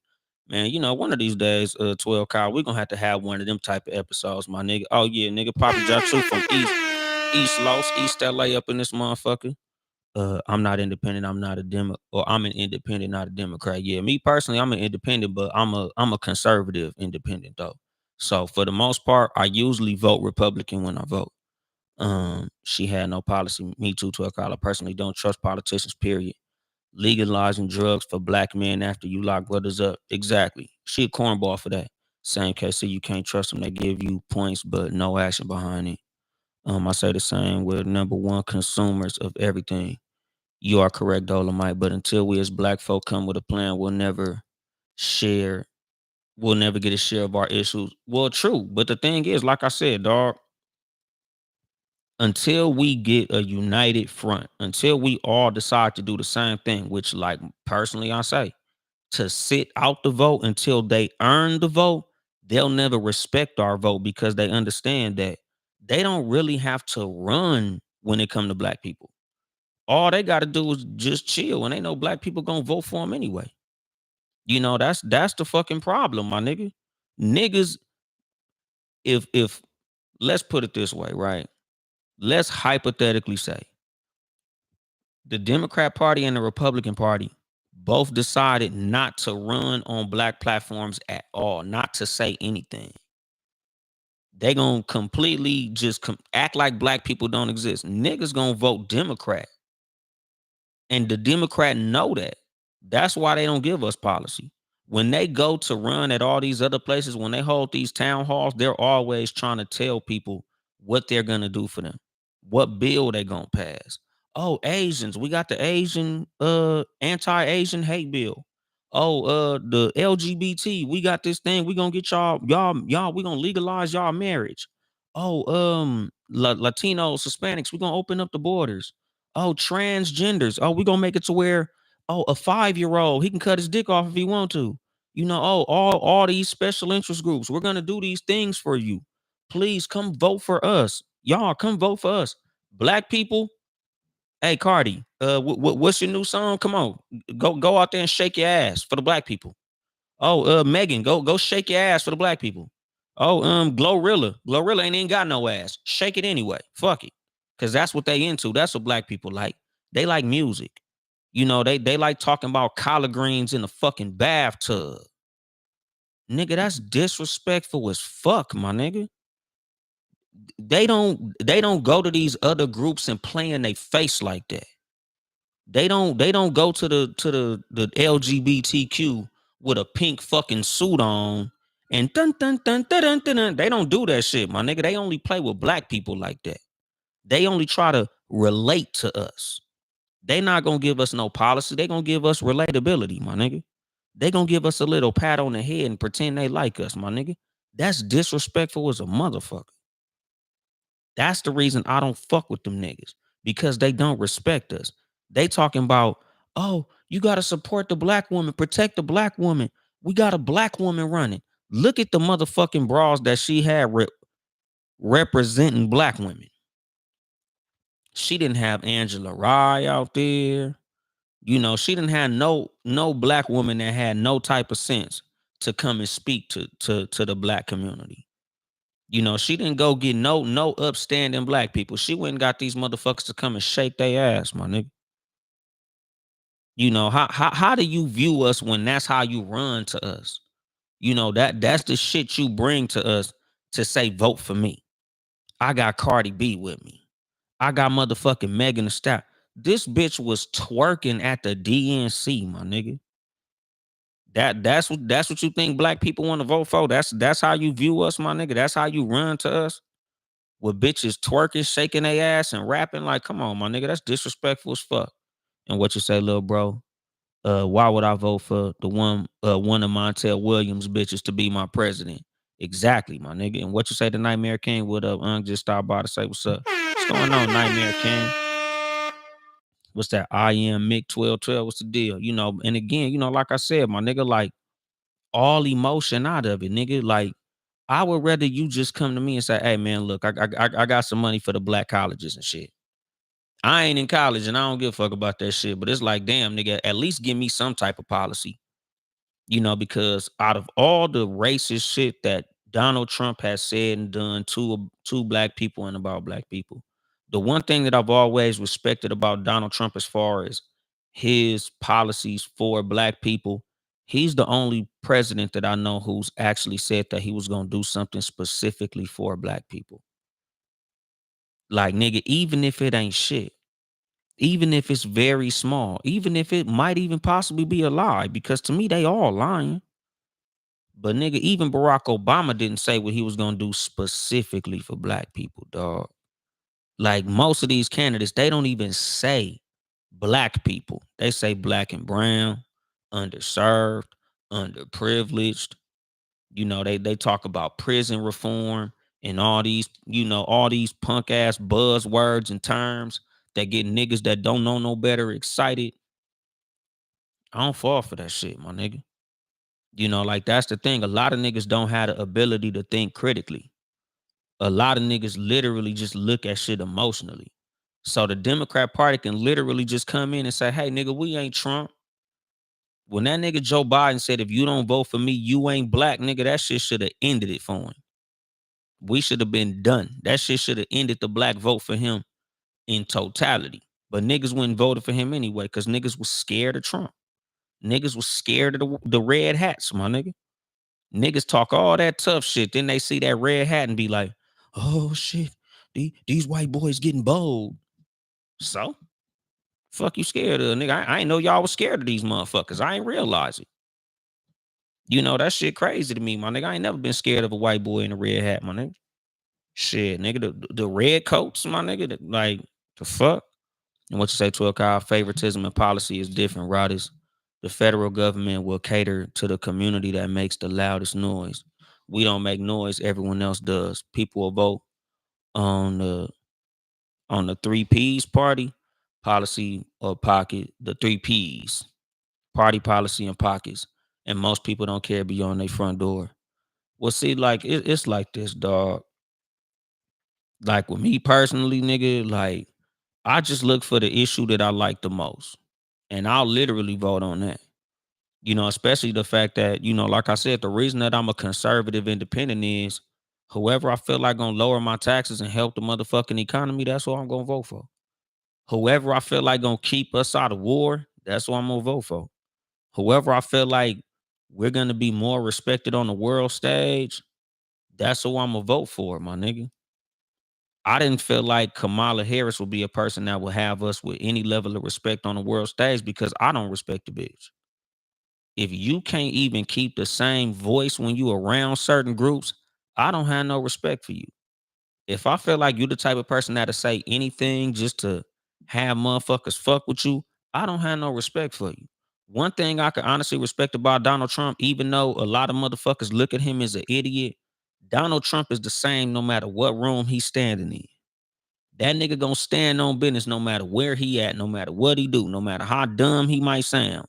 Man, one of these days, 12 Kyle, we're gonna have to have one of them type of episodes, my nigga. Oh yeah, nigga, Papa Jatu from East Los, East LA up in this motherfucker. I'm not independent. I'm not a Demo, or I'm an independent, not a Democrat. Yeah, me personally, I'm an independent, but I'm a conservative independent though. So for the most part, I usually vote Republican when I vote. She had no policy. Me too, 12 Kyle. I personally don't trust politicians, period. Legalizing drugs for black men after you lock brothers up. Exactly. She a cornball for that. Same case, so you can't trust them. They give you points, but no action behind it. I say the same with number one consumers of everything. You are correct, Dolomite. But until we as black folk come with a plan, share. We'll never get a share of our issues. Well, true. But the thing is, like I said, dog, until we get a united front, until we all decide to do the same thing, which, like, personally, I say, to sit out the vote until they earn the vote, they'll never respect our vote because they understand that they don't really have to run when it come to black people. All they gotta do is just chill, and they know black people gonna vote for them anyway. That's the fucking problem, my nigga. Niggas, if let's put it this way, right? Let's hypothetically say the Democrat Party and the Republican Party both decided not to run on black platforms at all, not to say anything. They gonna completely just act like black people don't exist. Niggas gonna vote Democrat, and the Democrat know that. That's why they don't give us policy. When they go to run at all these other places, when they hold these town halls, they're always trying to tell people what they're gonna do for them, what bill they gonna pass. Oh, Asians, we got the Asian anti-Asian hate bill. Oh, the LGBT, we got this thing. We gonna get y'all. We gonna legalize y'all marriage. Oh, Latinos, Hispanics, we gonna open up the borders. Oh, transgenders. Oh, we gonna make it to where a 5-year-old he can cut his dick off if he want to. Oh, all these special interest groups. We're gonna do these things for you. Please come vote for us. Y'all come vote for us. Black people. Hey, Cardi. What's your new song? Come on, go out there and shake your ass for the black people. Oh, Megan, go shake your ass for the black people. Oh, Glorilla ain't even got no ass. Shake it anyway. Fuck it. Cause that's what they into. That's what black people like. They like music. They like talking about collard greens in the fucking bathtub. Nigga, that's disrespectful as fuck, my nigga. They don't go to these other groups and play in their face like that. They don't go to the LGBTQ with a pink fucking suit on and dun dun dun dun dun dun. Dun. They don't do that shit, my nigga. They only play with black people like that. They only try to relate to us. They not gonna give us no policy. They gonna give us relatability, my nigga. They gonna give us a little pat on the head and pretend they like us, my nigga. That's disrespectful as a motherfucker. That's the reason I don't fuck with them niggas, because they don't respect us. They talking about, oh, you gotta support the black woman, protect the black woman. We got a black woman running. Look at the motherfucking bras that she had representing black women. She didn't have Angela Rye out there. She didn't have no black woman that had no type of sense to come and speak to the black community. She didn't go get no upstanding black people. She went and got these motherfuckers to come and shake their ass, my nigga. How do you view us when that's how you run to us? That's the shit you bring to us to say vote for me. I got Cardi B with me. I got motherfucking Megan Thee Stallion. This bitch was twerking at the DNC, my nigga. That's what you think black people want to vote for? That's how you view us, my nigga. That's how you run to us? With bitches twerking, shaking their ass, and rapping. Like, come on, my nigga. That's disrespectful as fuck. And what you say, little bro? Why would I vote for the one of Montel Williams bitches to be my president? Exactly, my nigga. And what you say to Nightmare King? What up? Just stop by to say what's up. What's going on, Nightmare King? What's that? I am Mick 1212. What's the deal? And again, like I said, my nigga, like all emotion out of it, nigga. Like, I would rather you just come to me and say, hey man, look, I got some money for the black colleges and shit. I ain't in college and I don't give a fuck about that shit. But it's like, damn, nigga, at least give me some type of policy. Because out of all the racist shit that Donald Trump has said and done to black people and about black people, the one thing that I've always respected about Donald Trump as far as his policies for black people, he's the only president that I know who's actually said that he was going to do something specifically for black people. Like, nigga, even if it ain't shit, even if it's very small, even if it might even possibly be a lie, because to me, they all lying. But nigga, even Barack Obama didn't say what he was gonna do specifically for black people, dog. Like most of these candidates, they don't even say black people. They say black and brown, underserved, underprivileged. They talk about prison reform and all these punk ass buzzwords and terms that get niggas that don't know no better excited. I don't fall for that shit, my nigga. Like that's the thing. A lot of niggas don't have the ability to think critically. A lot of niggas literally just look at shit emotionally. So the Democrat Party can literally just come in and say, hey, nigga, we ain't Trump. When that nigga Joe Biden said, if you don't vote for me, you ain't black, nigga, that shit should have ended it for him. We should have been done. That shit should have ended the black vote for him in totality. But niggas went and voted for him anyway because niggas was scared of Trump. Niggas was scared of the red hats, my nigga. Niggas talk all that tough shit. Then they see that red hat and be like, oh shit, these white boys getting bold. So, fuck you scared of, nigga. I ain't know y'all was scared of these motherfuckers. I ain't realize it. You know, that shit crazy to me, my nigga. I ain't never been scared of a white boy in a red hat, my nigga. Shit, nigga, the red coats, my nigga, like, the fuck? And what you say, 12 Kyle, favoritism and policy is different, Roddies. The federal government will cater to the community that makes the loudest noise. We don't make noise, everyone else does. People will vote on the three P's party, policy or pocket, the three P's, party, policy, and pockets. And most people don't care beyond their front door. Well, see, like it's like this, dog. Like with me personally, nigga, like I just look for the issue that I like the most. And I'll literally vote on that. You know, especially the fact that, you know, like I said, the reason that I'm a conservative independent is whoever I feel like gonna lower my taxes and help the motherfucking economy, that's who I'm gonna vote for. Whoever I feel like gonna keep us out of war, that's who I'm gonna vote for. Whoever I feel like we're gonna be more respected on the world stage, that's who I'm gonna vote for, my nigga. I didn't feel like Kamala Harris would be a person that would have us with any level of respect on the world stage because I don't respect the bitch. If you can't even keep the same voice when you around certain groups, I don't have no respect for you. If I feel like you the type of person that'll say anything just to have motherfuckers fuck with you, I don't have no respect for you. One thing I can honestly respect about Donald Trump, even though a lot of motherfuckers look at him as an idiot, Donald Trump is the same no matter what room he's standing in. That nigga gonna stand on business no matter where he at, no matter what he do, no matter how dumb he might sound.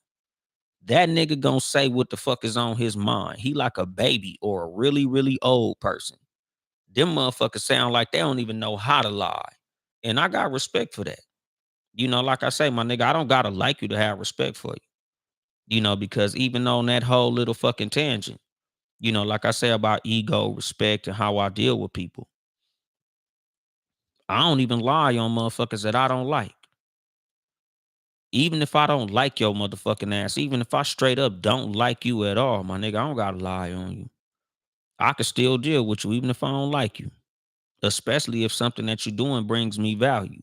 That nigga gonna say what the fuck is on his mind. He like a baby or a really, really old person. Them motherfuckers sound like they don't even know how to lie. And I got respect for that. You know, like I say, my nigga, I don't gotta like you to have respect for you. You know, because even on that whole little fucking tangent, you know, like I say about ego, respect, and how I deal with people. I don't even lie on motherfuckers that I don't like. Even if I don't like your motherfucking ass, even if I straight up don't like you at all, my nigga, I don't gotta lie on you. I can still deal with you even if I don't like you, especially if something that you're doing brings me value.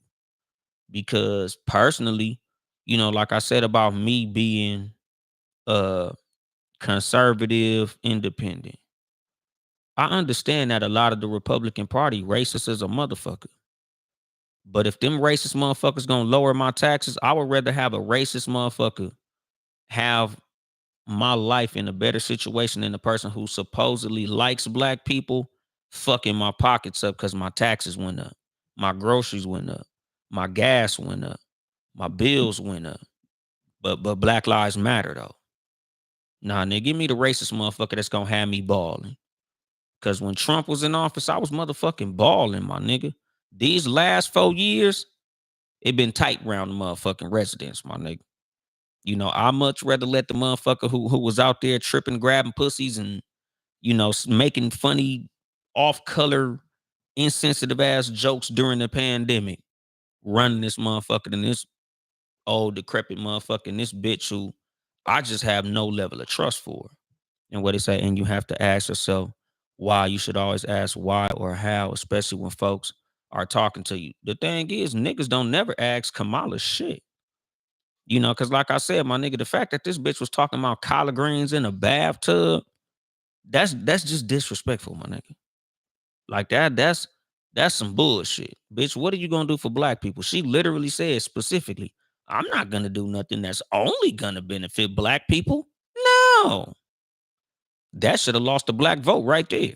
Because personally, you know, like I said about me being conservative, independent, I understand that a lot of the Republican Party racist as a motherfucker. But if them racist motherfuckers gonna lower my taxes, I would rather have a racist motherfucker have my life in a better situation than the person who supposedly likes black people fucking my pockets up because my taxes went up, my groceries went up, my gas went up, my bills went up. But Black Lives Matter though. Nah, nigga, give me the racist motherfucker that's gonna have me balling. Cause when Trump was in office, I was motherfucking balling, my nigga. These last 4 years, it been tight around the motherfucking residents, my nigga. You know, I much rather let the motherfucker who was out there tripping, grabbing pussies and, you know, making funny, off color, insensitive ass jokes during the pandemic, running this motherfucker than this old, decrepit motherfucker and this bitch who I just have no level of trust for. And what they say, and you have to ask yourself why. You should always ask why or how, especially when folks are talking to you. The thing is, niggas don't never ask Kamala shit. You know, because like I said, my nigga, the fact that this bitch was talking about collard greens in a bathtub, that's just disrespectful, my nigga. Like that's some bullshit. Bitch, what are you gonna do for black people? She literally said specifically, I'm not gonna do nothing that's only gonna benefit black people. No. That should have lost the black vote right there.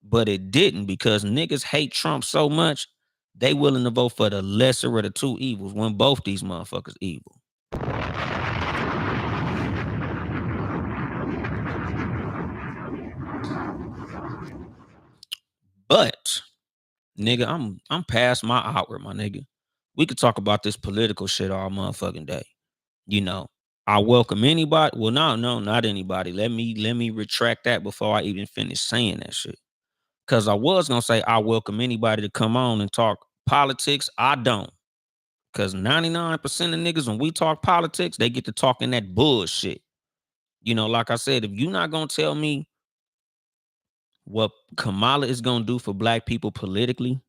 But it didn't because niggas hate Trump so much, they willing to vote for the lesser of the two evils when both these motherfuckers evil. But nigga, I'm past my hour, my nigga. We could talk about this political shit all motherfucking day. You know, I welcome anybody. Well, no, no, not anybody. Let me retract that before I even finish saying that shit. Cause I was gonna say I welcome anybody to come on and talk politics. I don't. Cause 99% of niggas when we talk politics, they get to talking that bullshit. Like I said, if you're not gonna tell me what Kamala is gonna do for black people politically,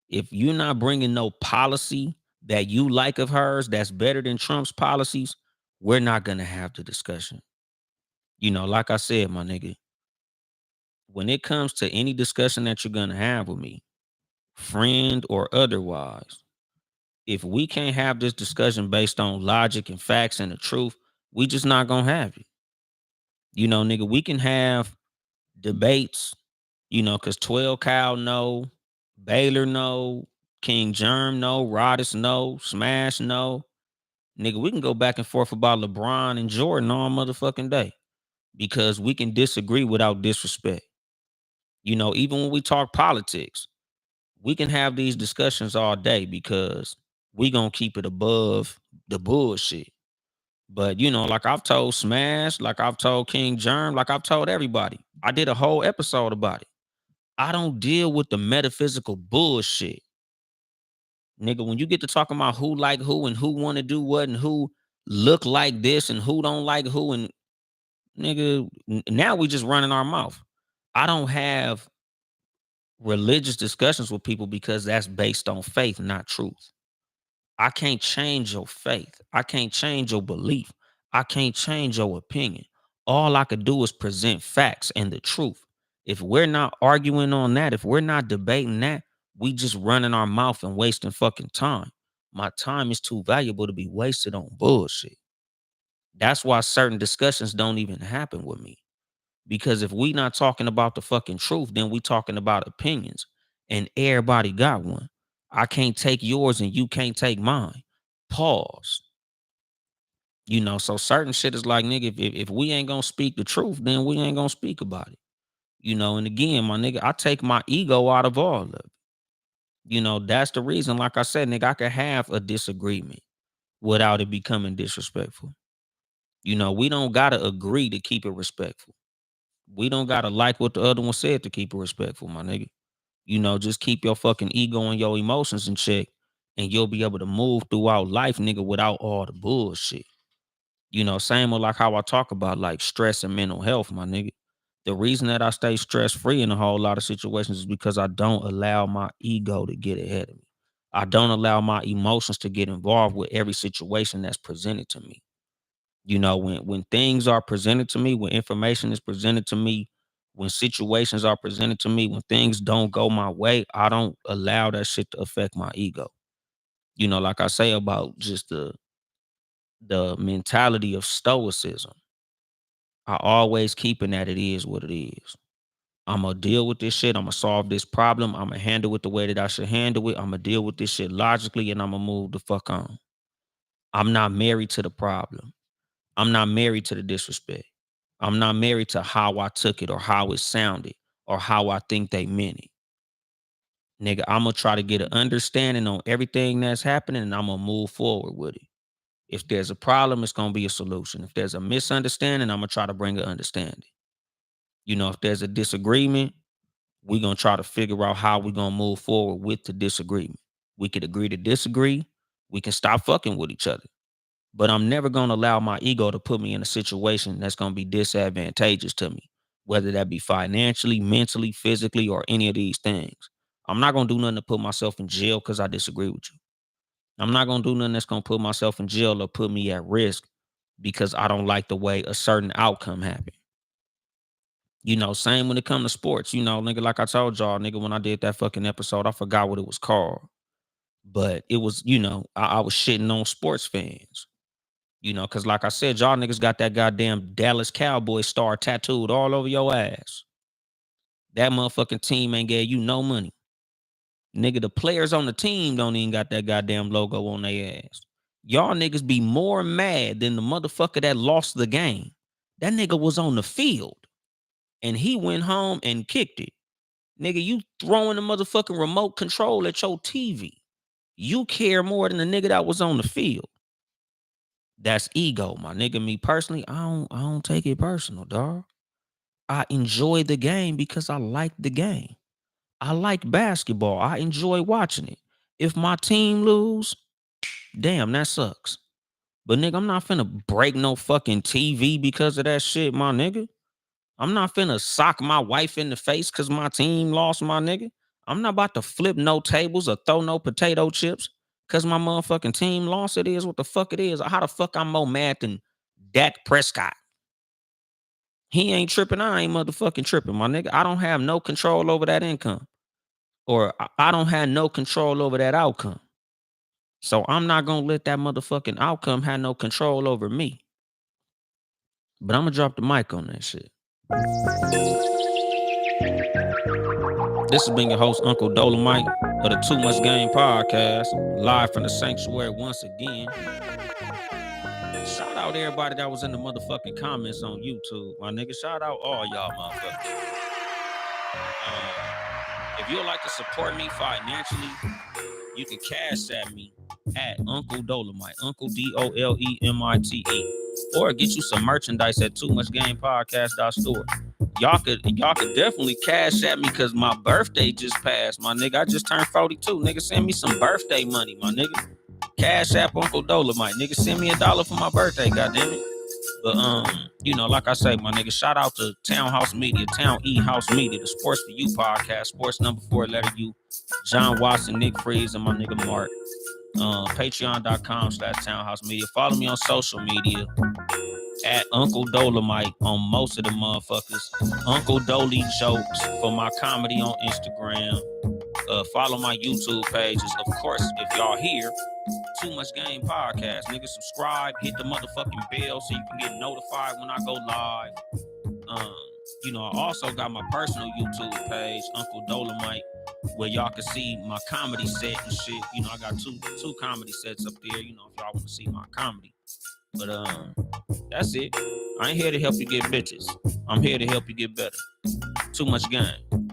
if you're not bringing no policy that you like of hers that's better than Trump's policies, we're not gonna have the discussion. Like I said, my nigga, when it comes to any discussion that you're gonna have with me, friend or otherwise, if we can't have this discussion based on logic and facts and the truth, we just not gonna have it. Nigga, we can have debates, because 12 Cal no, Baylor no, King Germ no, Roddice no, Smash no. Nigga, we can go back and forth about LeBron and Jordan all motherfucking day because we can disagree without disrespect. Even when we talk politics, we can have these discussions all day because we gonna keep it above the bullshit. But like I've told Smash, like I've told King Germ, like I've told everybody, I did a whole episode about it. I don't deal with the metaphysical bullshit. Nigga, when you get to talking about who like who and who want to do what and who look like this and who don't like who and nigga, now we just running our mouth. I don't have religious discussions with people because that's based on faith, not truth. I can't change your faith. I can't change your belief. I can't change your opinion. All I could do is present facts and the truth. If we're not arguing on that, if we're not debating that, we just running our mouth and wasting fucking time. My time is too valuable to be wasted on bullshit. That's why certain discussions don't even happen with me. Because if we not talking about the fucking truth, then we talking about opinions. And everybody got one. I can't take yours and you can't take mine. Pause. So certain shit is like, nigga, if we ain't gonna speak the truth, then we ain't gonna speak about it. And again, my nigga, I take my ego out of all of it. That's the reason, like I said, nigga, I could have a disagreement without it becoming disrespectful. We don't gotta agree to keep it respectful. We don't gotta like what the other one said to keep it respectful, my nigga. Just keep your fucking ego and your emotions in check, and you'll be able to move throughout life, nigga, without all the bullshit. Same with like how I talk about like stress and mental health, my nigga. The reason that I stay stress free in a whole lot of situations is because I don't allow my ego to get ahead of me. I don't allow my emotions to get involved with every situation that's presented to me. When things are presented to me, when information is presented to me, when situations are presented to me, when things don't go my way, I don't allow that shit to affect my ego. Like I say about just the mentality of stoicism. I always keeping that it is what it is. I'm gonna deal with this shit. I'm gonna solve this problem. I'm gonna handle it the way that I should handle it. I'm gonna deal with this shit logically, and I'm gonna move the fuck on. I'm not married to the problem. I'm not married to the disrespect. I'm not married to how I took it or how it sounded or how I think they meant it. Nigga, I'm gonna try to get an understanding on everything that's happening and I'm gonna move forward with it. If there's a problem, it's gonna be a solution. If there's a misunderstanding, I'm gonna try to bring an understanding. If there's a disagreement, we're gonna try to figure out how we're gonna move forward with the disagreement. We could agree to disagree. We can stop fucking with each other. But I'm never gonna allow my ego to put me in a situation that's gonna be disadvantageous to me, whether that be financially, mentally, physically, or any of these things. I'm not gonna do nothing to put myself in jail because I disagree with you. I'm not gonna do nothing that's gonna put myself in jail or put me at risk because I don't like the way a certain outcome happened. Same when it comes to sports. Nigga, like I told y'all, nigga, when I did that fucking episode, I forgot what it was called. But it was, I was shitting on sports fans. Cause like I said, y'all niggas got that goddamn Dallas Cowboy star tattooed all over your ass. That motherfucking team ain't gave you no money. Nigga, the players on the team don't even got that goddamn logo on their ass. Y'all niggas be more mad than the motherfucker that lost the game. That nigga was on the field and he went home and kicked it. Nigga, you throwing the motherfucking remote control at your TV. You care more than the nigga that was on the field. That's ego, my nigga. Me personally, I don't take it personal, dog. I enjoy the game because I like the game. I like basketball. I enjoy watching it. If my team lose, damn, that sucks. But nigga, I'm not finna break no fucking TV because of that shit, my nigga. I'm not finna sock my wife in the face because my team lost, my nigga. I'm not about to flip no tables or throw no potato chips because my motherfucking team lost. It is what the fuck it is. How the fuck I'm more mad than Dak Prescott? He ain't tripping. I ain't motherfucking tripping, my nigga. I don't have no control over that income. Or I don't have no control over that outcome. So I'm not gonna let that motherfucking outcome have no control over me. But I'm gonna drop the mic on that shit. This has been your host, Uncle Dolomite of the Too Much Game podcast, live from the sanctuary once again. Shout out everybody that was in the motherfucking comments on YouTube, my nigga. Shout out all y'all motherfuckers. If you'd like to support me financially, you can cash at me at Uncle Dolomite, Uncle Dolemite, or get you some merchandise at Too Much Game Podcast.store. Y'all could definitely cash at me because my birthday just passed, my nigga. I just turned 42. Nigga, send me some birthday money, my nigga. Cash app Uncle Dolomite. Nigga, send me $1 for my birthday, goddammit. But like I say, my nigga, shout out to Townhouse Media, Town E House Media, the Sports for You podcast, Sports number 4 letter U, John Watson, Nick Freeze, and my nigga Mark. Patreon.com/Townhouse Media. Follow me on social media at Uncle Dolomite on most of the motherfuckers. Uncle Dolly Jokes for my comedy on Instagram. Follow my YouTube pages. Of course, if y'all here, Too Much Game Podcast. Nigga, subscribe, hit the motherfucking bell so you can get notified when I go live. I also got my personal YouTube page, Uncle Dolomite, where y'all can see my comedy set and shit. I got two comedy sets up there, if y'all want to see my comedy. But that's it. I ain't here to help you get bitches. I'm here to help you get better. Too Much Game.